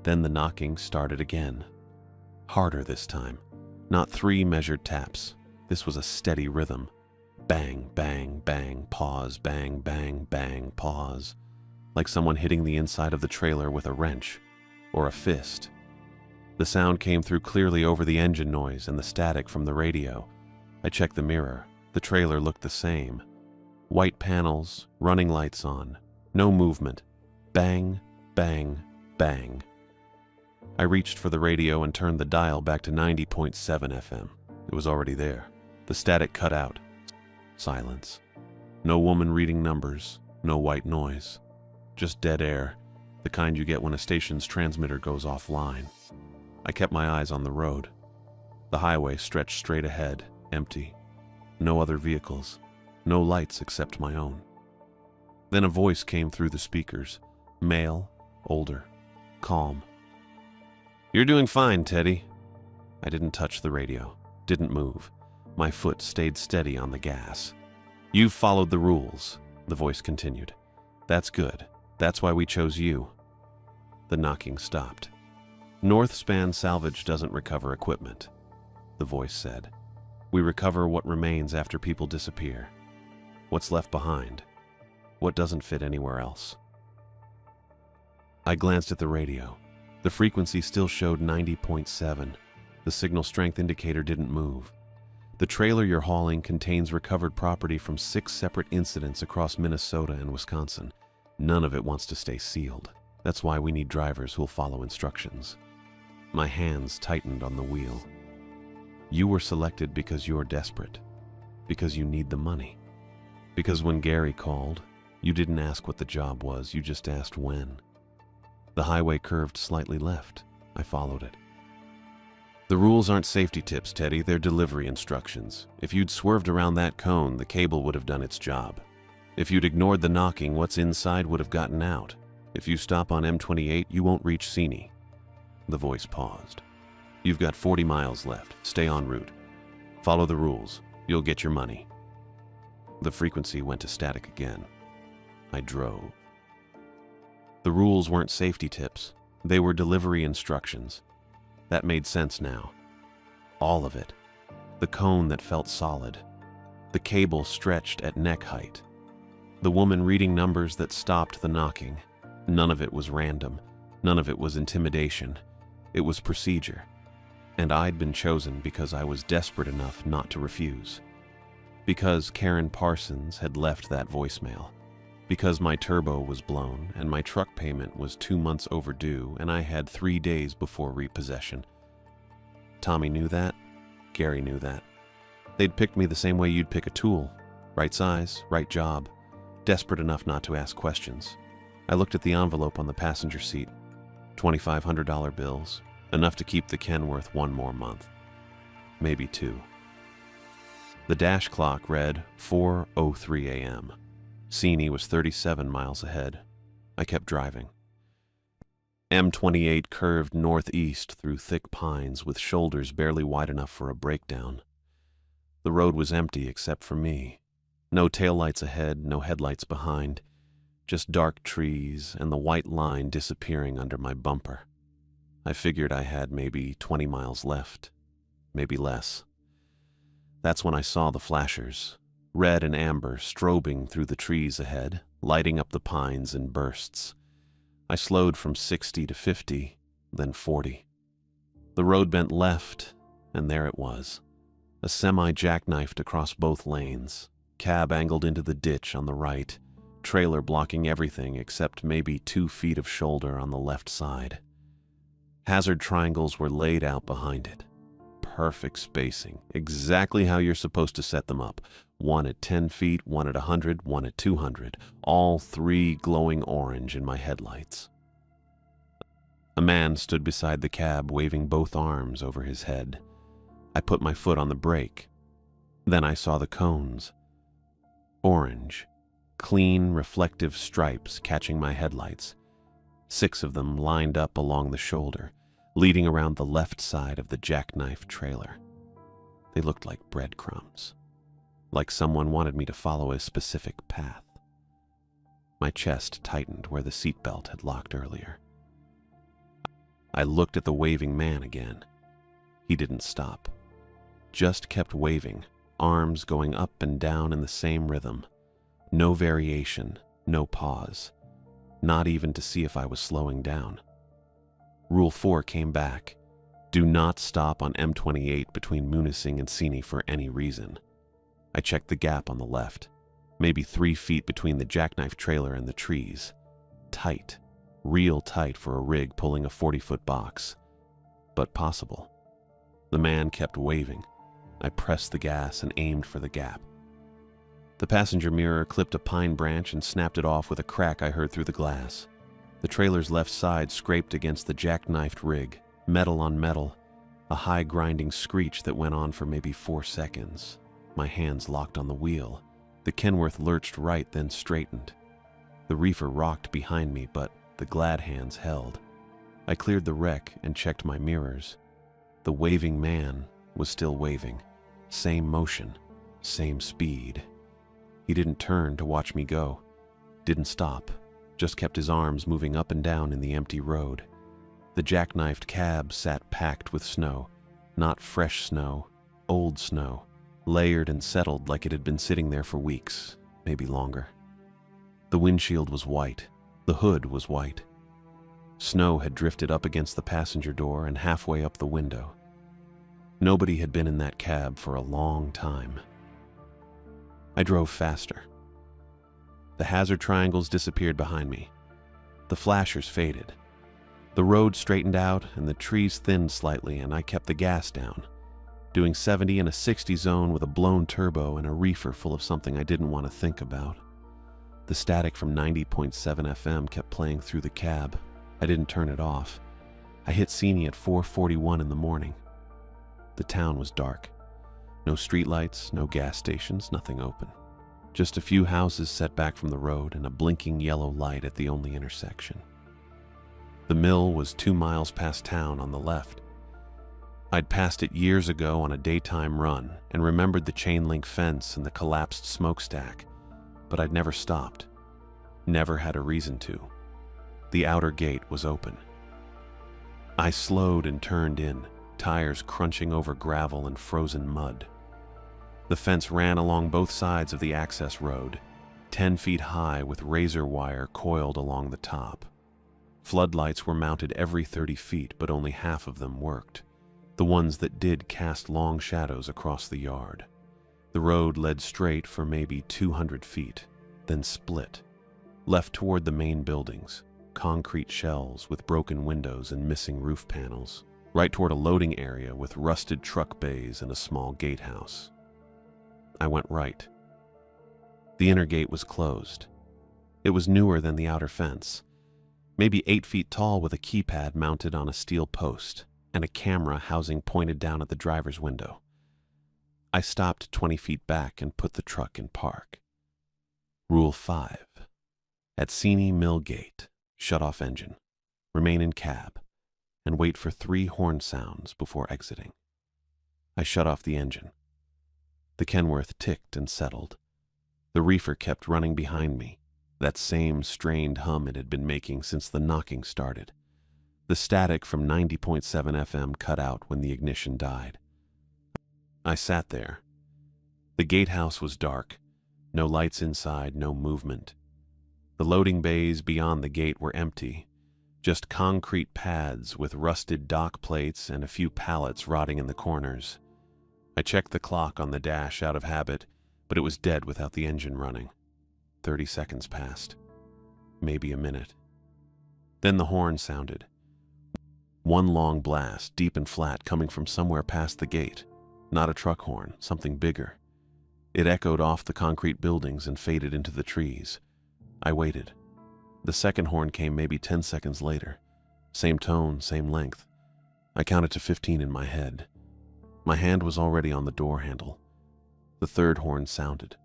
Then the knocking started again. Harder this time. Not 3 measured taps. This was a steady rhythm. Bang, bang, bang, pause, bang, bang, bang, pause. Like someone hitting the inside of the trailer with a wrench or a fist. The sound came through clearly over the engine noise and the static from the radio. I checked the mirror. The trailer looked the same. White panels, running lights on, no movement. Bang, bang, bang. I reached for the radio and turned the dial back to 90.7 FM. It was already there. The static cut out. Silence. No woman reading numbers, no white noise. Just dead air, the kind you get when a station's transmitter goes offline. I kept my eyes on the road. The highway stretched straight ahead, empty. No other vehicles, no lights except my own. Then a voice came through the speakers, male, older, calm. "You're doing fine, Teddy." I didn't touch the radio, didn't move. My foot stayed steady on the gas. "You've followed the rules," the voice continued. "That's good. That's why we chose you." The knocking stopped. "Northspan Salvage doesn't recover equipment," the voice said. "We recover what remains after people disappear. What's left behind. What doesn't fit anywhere else." I glanced at the radio. The frequency still showed 90.7. The signal strength indicator didn't move. "The trailer you're hauling contains recovered property from 6 separate incidents across Minnesota and Wisconsin. None of it wants to stay sealed. That's why we need drivers who'll follow instructions." My hands tightened on the wheel. "You were selected because you're desperate. Because you need the money. Because when Gary called, you didn't ask what the job was, you just asked when." The highway curved slightly left. I followed it. "The rules aren't safety tips, Teddy, they're delivery instructions. If you'd swerved around that cone, the cable would have done its job. If you'd ignored the knocking, what's inside would have gotten out. If you stop on M28, you won't reach Seney." The voice paused. "You've got 40 miles left. Stay en route. Follow the rules. You'll get your money." The frequency went to static again. I drove. The rules weren't safety tips. They were delivery instructions. That made sense now. All of it. The cone that felt solid. The cable stretched at neck height. The woman reading numbers that stopped the knocking. None of it was random. None of it was intimidation. It was procedure. And I'd been chosen because I was desperate enough not to refuse. Because Karen Parsons had left that voicemail. Because my turbo was blown and my truck payment was 2 months overdue and I had 3 days before repossession. Tommy knew that. Gary knew that. They'd picked me the same way you'd pick a tool. Right size, right job. Desperate enough not to ask questions. I looked at the envelope on the passenger seat. $2,500 bills. Enough to keep the Kenworth 1 more month. Maybe 2. The dash clock read 4:03 a.m. Seney was 37 miles ahead. I kept driving. M28 curved northeast through thick pines with shoulders barely wide enough for a breakdown. The road was empty except for me. No taillights ahead, no headlights behind. Just dark trees and the white line disappearing under my bumper. I figured I had maybe 20 miles left, maybe less. That's when I saw the flashers. Red and amber strobing through the trees ahead, lighting up the pines in bursts. I slowed from 60 to 50, then 40. The road bent left, and there it was. A semi jackknifed across both lanes, cab angled into the ditch on the right, trailer blocking everything except maybe 2 feet of shoulder on the left side. Hazard triangles were laid out behind it. Perfect spacing, exactly how you're supposed to set them up. One at 10 feet, one at 100, one at 200, all 3 glowing orange in my headlights. A man stood beside the cab, waving both arms over his head. I put my foot on the brake. Then I saw the cones. Orange, clean, reflective stripes catching my headlights. 6 of them lined up along the shoulder, leading around the left side of the jackknife trailer. They looked like breadcrumbs. Like someone wanted me to follow a specific path. My chest tightened where the seatbelt had locked earlier. I looked at the waving man again. He didn't stop. Just kept waving, arms going up and down in the same rhythm. No variation, no pause. Not even to see if I was slowing down. Rule 4 came back. Do not stop on M28 between Munising and Seney for any reason. I checked the gap on the left, maybe 3 feet between the jackknife trailer and the trees. Tight, real tight for a rig pulling a 40-foot box. but possible. The man kept waving. I pressed the gas and aimed for the gap. The passenger mirror clipped a pine branch and snapped it off with a crack I heard through the glass. The trailer's left side scraped against the jackknifed rig, metal on metal, a high grinding screech that went on for maybe 4 seconds. My hands locked on the wheel. The Kenworth lurched right, then straightened. The reefer rocked behind me, but the glad hands held. I cleared the wreck and checked my mirrors. The waving man was still waving. Same motion, same speed. He didn't turn to watch me go. Didn't stop, just kept his arms moving up and down in the empty road. The jackknifed cab sat packed with snow. Not fresh snow, old snow, layered and settled like it had been sitting there for weeks, maybe longer. The windshield was white. The hood was white. Snow had drifted up against the passenger door and halfway up the window. Nobody had been in that cab for a long time. I drove faster. The hazard triangles disappeared behind me. The flashers faded. The road straightened out and the trees thinned slightly, and I kept the gas down, doing 70 in a 60 zone with a blown turbo and a reefer full of something I didn't want to think about. The static from 90.7 FM kept playing through the cab. I didn't turn it off. I hit Sini at 4:41 in the morning. The town was dark. No streetlights, no gas stations, nothing open. Just a few houses set back from the road and a blinking yellow light at the only intersection. The mill was 2 miles past town on the left. I'd passed it years ago on a daytime run and remembered the chain link fence and the collapsed smokestack, but I'd never stopped. Never had a reason to. The outer gate was open. I slowed and turned in, tires crunching over gravel and frozen mud. The fence ran along both sides of the access road, 10 feet high with razor wire coiled along the top. Floodlights were mounted every 30 feet, but only half of them worked. The ones that did cast long shadows across the yard. The road led straight for maybe 200 feet, then split. Left toward the main buildings, concrete shells with broken windows and missing roof panels. Right toward a loading area with rusted truck bays and a small gatehouse. I went right. The inner gate was closed. It was newer than the outer fence, maybe 8 feet tall with a keypad mounted on a steel post and a camera housing pointed down at the driver's window. I stopped 20 feet back and put the truck in park. Rule 5. At Sini Mill Gate, shut off engine, remain in cab, and wait for 3 horn sounds before exiting. I shut off the engine. The Kenworth ticked and settled. The reefer kept running behind me, that same strained hum it had been making since the knocking started. The static from 90.7 FM cut out when the ignition died. I sat there. The gatehouse was dark. No lights inside, no movement. The loading bays beyond the gate were empty. Just concrete pads with rusted dock plates and a few pallets rotting in the corners. I checked the clock on the dash out of habit, but it was dead without the engine running. 30 seconds passed. Maybe a minute. Then the horn sounded. One long blast, deep and flat, coming from somewhere past the gate. Not a truck horn, something bigger. It echoed off the concrete buildings and faded into the trees. I waited. The second horn came maybe 10 seconds later. Same tone, same length. I counted to 15 in my head. My hand was already on the door handle. The third horn sounded.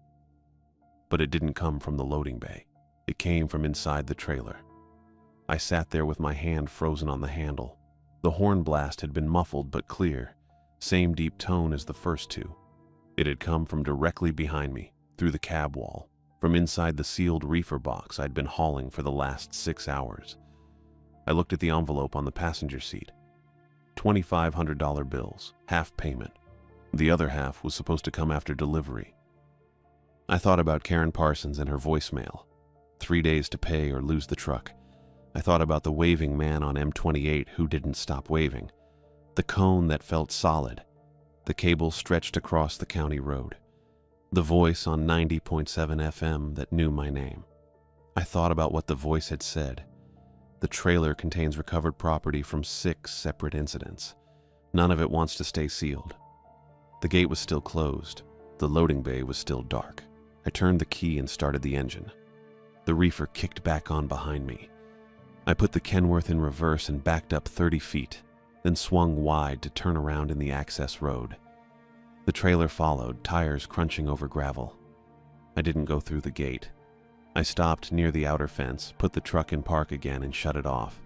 But it didn't come from the loading bay. It came from inside the trailer. I sat there with my hand frozen on the handle. The horn blast had been muffled but clear, same deep tone as the first two. It had come from directly behind me, through the cab wall, from inside the sealed reefer box I'd been hauling for the last 6 hours. I looked at the envelope on the passenger seat. $2,500 bills, half payment. The other half was supposed to come after delivery. I thought about Karen Parsons and her voicemail. 3 days to pay or lose the truck. I thought about the waving man on M28 who didn't stop waving. The cone that felt solid. The cable stretched across the county road. The voice on 90.7 FM that knew my name. I thought about what the voice had said. The trailer contains recovered property from 6 separate incidents. None of it wants to stay sealed. The gate was still closed. The loading bay was still dark. I turned the key and started the engine. The reefer kicked back on behind me. I put the Kenworth in reverse and backed up 30 feet, then swung wide to turn around in the access road. The trailer followed, tires crunching over gravel. I didn't go through the gate. I stopped near the outer fence, put the truck in park again, and shut it off.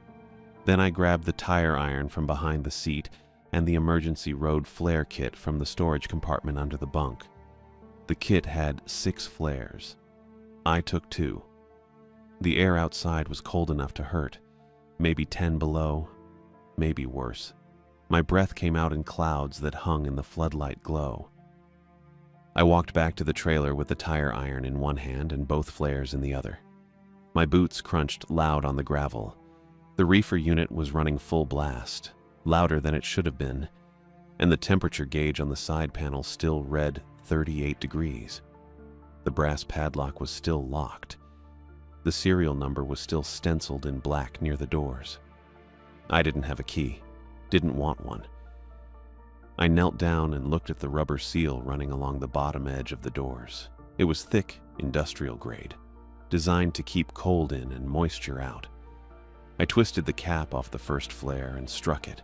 Then I grabbed the tire iron from behind the seat and the emergency road flare kit from the storage compartment under the bunk. The kit had 6 flares. I took 2. The air outside was cold enough to hurt. Maybe 10 below, maybe worse. My breath came out in clouds that hung in the floodlight glow. I walked back to the trailer with the tire iron in one hand and both flares in the other. My boots crunched loud on the gravel. The reefer unit was running full blast, louder than it should have been, and the temperature gauge on the side panel still read 38 degrees. The brass padlock was still locked. The serial number was still stenciled in black near the doors. I didn't have a key, didn't want one. I knelt down and looked at the rubber seal running along the bottom edge of the doors. It was thick, industrial grade, designed to keep cold in and moisture out. I twisted the cap off the first flare and struck it.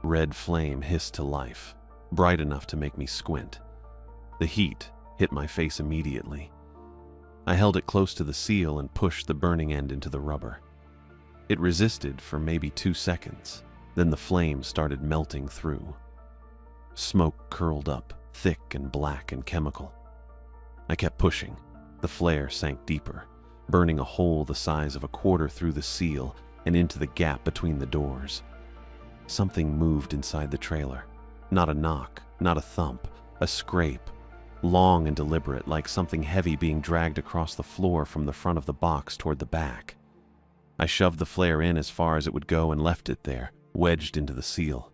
Red flame hissed to life, bright enough to make me squint. The heat hit my face immediately. I held it close to the seal and pushed the burning end into the rubber. It resisted for maybe 2 seconds, then the flame started melting through. Smoke curled up, thick and black and chemical. I kept pushing. The flare sank deeper, burning a hole the size of a quarter through the seal and into the gap between the doors. Something moved inside the trailer. Not a knock, not a thump, a scrape, long and deliberate, like something heavy being dragged across the floor from the front of the box toward the back. I shoved the flare in as far as it would go and left it there, wedged into the seal.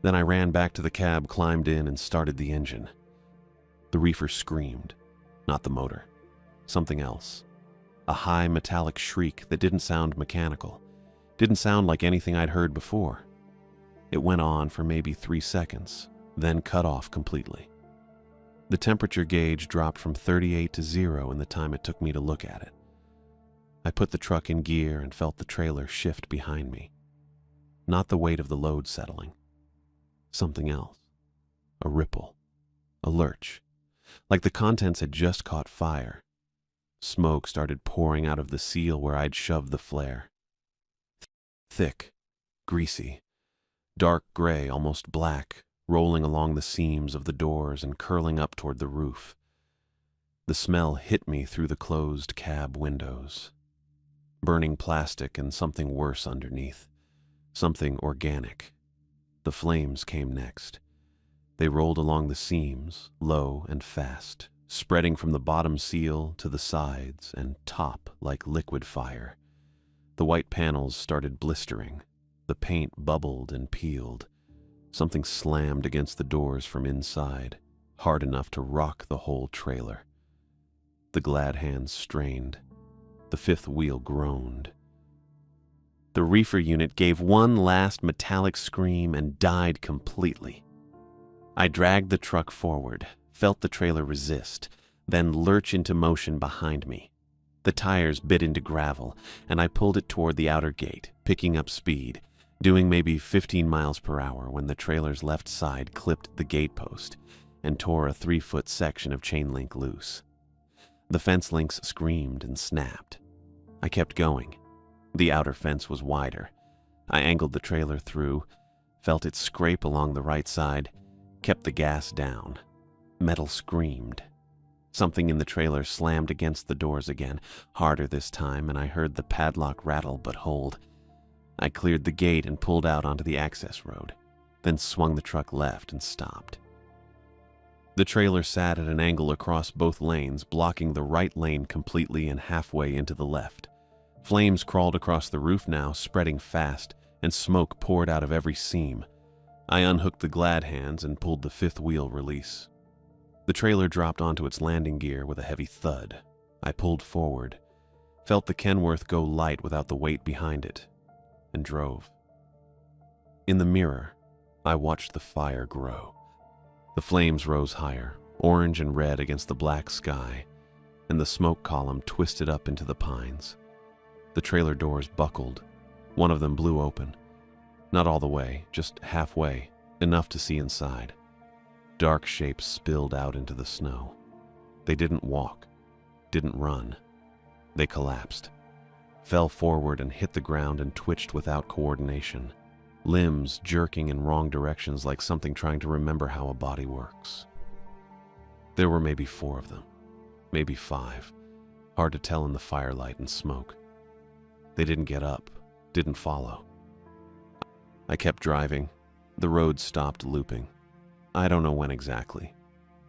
Then I ran back to the cab, climbed in, and started the engine. The reefer screamed. Not the motor. Something else. A high metallic shriek that didn't sound mechanical. Didn't sound like anything I'd heard before. It went on for maybe 3 seconds, then cut off completely. The temperature gauge dropped from 38 to 0 in the time it took me to look at it. I put the truck in gear and felt the trailer shift behind me. Not the weight of the load settling. Something else. A ripple. A lurch. Like the contents had just caught fire. Smoke started pouring out of the seal where I'd shoved the flare. Thick. Greasy. Dark gray, almost black, rolling along the seams of the doors and curling up toward the roof. The smell hit me through the closed cab windows. Burning plastic and something worse underneath. Something organic. The flames came next. They rolled along the seams, low and fast, spreading from the bottom seal to the sides and top like liquid fire. The white panels started blistering. The paint bubbled and peeled. Something slammed against the doors from inside, hard enough to rock the whole trailer. The glad hands strained. The fifth wheel groaned. The reefer unit gave one last metallic scream and died completely. I dragged the truck forward, felt the trailer resist, then lurch into motion behind me. The tires bit into gravel, and I pulled it toward the outer gate, picking up speed, doing maybe 15 miles per hour when the trailer's left side clipped the gate post and tore a 3-foot section of chain link loose. The fence links screamed and snapped. I kept going. The outer fence was wider. I angled the trailer through, felt it scrape along the right side, kept the gas down. Metal screamed. Something in the trailer slammed against the doors again, harder this time, and I heard the padlock rattle but hold. I cleared the gate and pulled out onto the access road, then swung the truck left and stopped. The trailer sat at an angle across both lanes, blocking the right lane completely and halfway into the left. Flames crawled across the roof now, spreading fast, and smoke poured out of every seam. I unhooked the glad hands and pulled the fifth wheel release. The trailer dropped onto its landing gear with a heavy thud. I pulled forward, felt the Kenworth go light without the weight behind it, and drove. In the mirror, I watched the fire grow. The flames rose higher, orange and red against the black sky, and the smoke column twisted up into the pines. The trailer doors buckled. One of them blew open. Not all the way, just halfway, enough to see inside. Dark shapes spilled out into the snow. They didn't walk, didn't run. They collapsed, fell forward and hit the ground and twitched without coordination, limbs jerking in wrong directions like something trying to remember how a body works. There were maybe 4 of them, maybe 5, hard to tell in the firelight and smoke. They didn't get up, didn't follow. I kept driving. The road stopped looping. I don't know when exactly.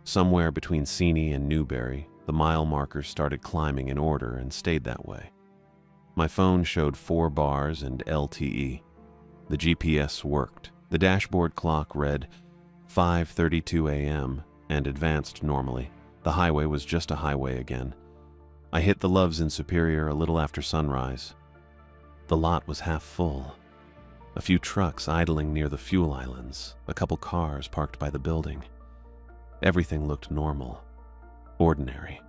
Somewhere between Seney and Newberry, the mile markers started climbing in order and stayed that way. My phone showed 4 bars and LTE. The GPS worked. The dashboard clock read 5:32 a.m. and advanced normally. The highway was just a highway again. I hit the Loves in Superior a little after sunrise. The lot was half full. A few trucks idling near the fuel islands, a couple cars parked by the building. Everything looked normal, ordinary.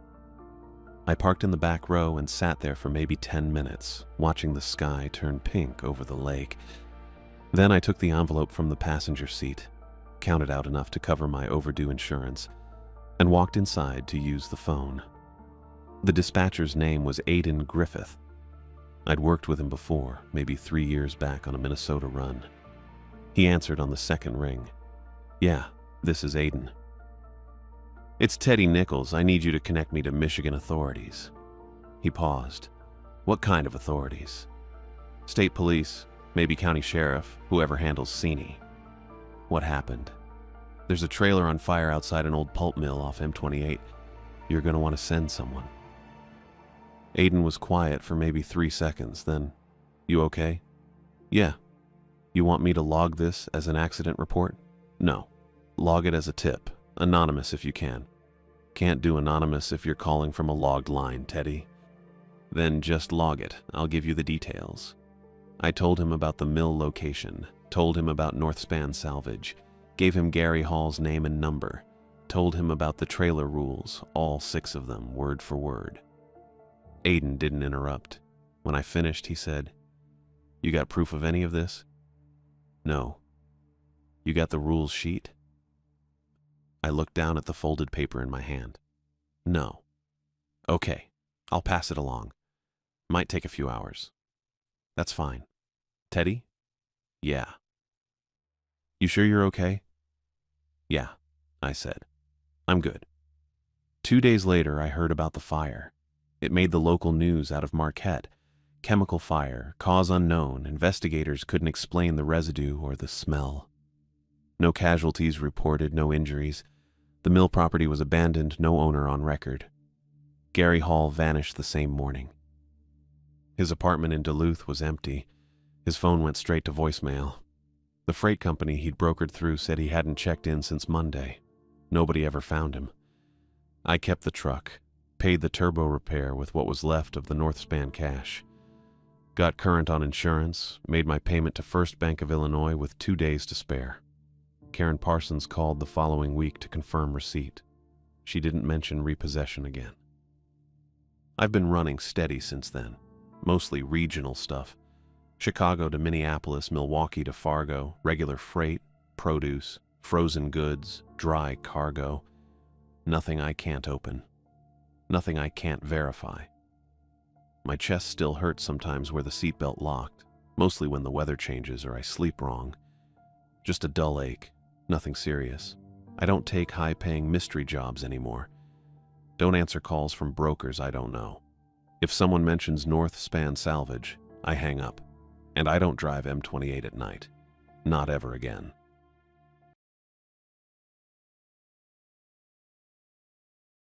I parked in the back row and sat there for maybe 10 minutes, watching the sky turn pink over the lake. Then I took the envelope from the passenger seat, counted out enough to cover my overdue insurance, and walked inside to use the phone. The dispatcher's name was Aidan Griffith. I'd worked with him before, maybe 3 years back on a Minnesota run. He answered on the second ring. "Yeah, this is Aidan." "It's Teddy Nichols. I need you to connect me to Michigan authorities." He paused. "What kind of authorities?" "State police, maybe county sheriff, whoever handles Seney." "What happened?" "There's a trailer on fire outside an old pulp mill off M28. You're going to want to send someone." Aidan was quiet for maybe 3 seconds, then, "You okay?" "Yeah." "You want me to log this as an accident report?" "No. Log it as a tip. Anonymous if you can." "Can't do anonymous if you're calling from a logged line, Teddy." "Then just log it. I'll give you the details." I told him about the mill location, told him about Northspan Salvage, gave him Gary Hall's name and number, told him about the trailer rules, all 6 of them, word for word. Aidan didn't interrupt. When I finished, he said, "You got proof of any of this?" "No." "You got the rules sheet?" I looked down at the folded paper in my hand. "No." "Okay, I'll pass it along. Might take a few hours." "That's fine." "Teddy?" "Yeah." "You sure you're okay?" "Yeah," I said. "I'm good." 2 days later, I heard about the fire. It made the local news out of Marquette. Chemical fire, cause unknown, investigators couldn't explain the residue or the smell. No casualties reported, no injuries. The mill property was abandoned, no owner on record. Gary Hall vanished the same morning. His apartment in Duluth was empty. His phone went straight to voicemail. The freight company he'd brokered through said he hadn't checked in since Monday. Nobody ever found him. I kept the truck, paid the turbo repair with what was left of the Northspan cash. Got current on insurance, made my payment to First Bank of Illinois with 2 days to spare. Karen Parsons called the following week to confirm receipt. She didn't mention repossession again. I've been running steady since then, mostly regional stuff. Chicago to Minneapolis, Milwaukee to Fargo, regular freight, produce, frozen goods, dry cargo. Nothing I can't open. Nothing I can't verify. My chest still hurts sometimes where the seatbelt locked, mostly when the weather changes or I sleep wrong. Just a dull ache, nothing serious. I don't take high-paying mystery jobs anymore. Don't answer calls from brokers I don't know. If someone mentions Northspan Salvage, I hang up. And I don't drive M28 at night. Not ever again.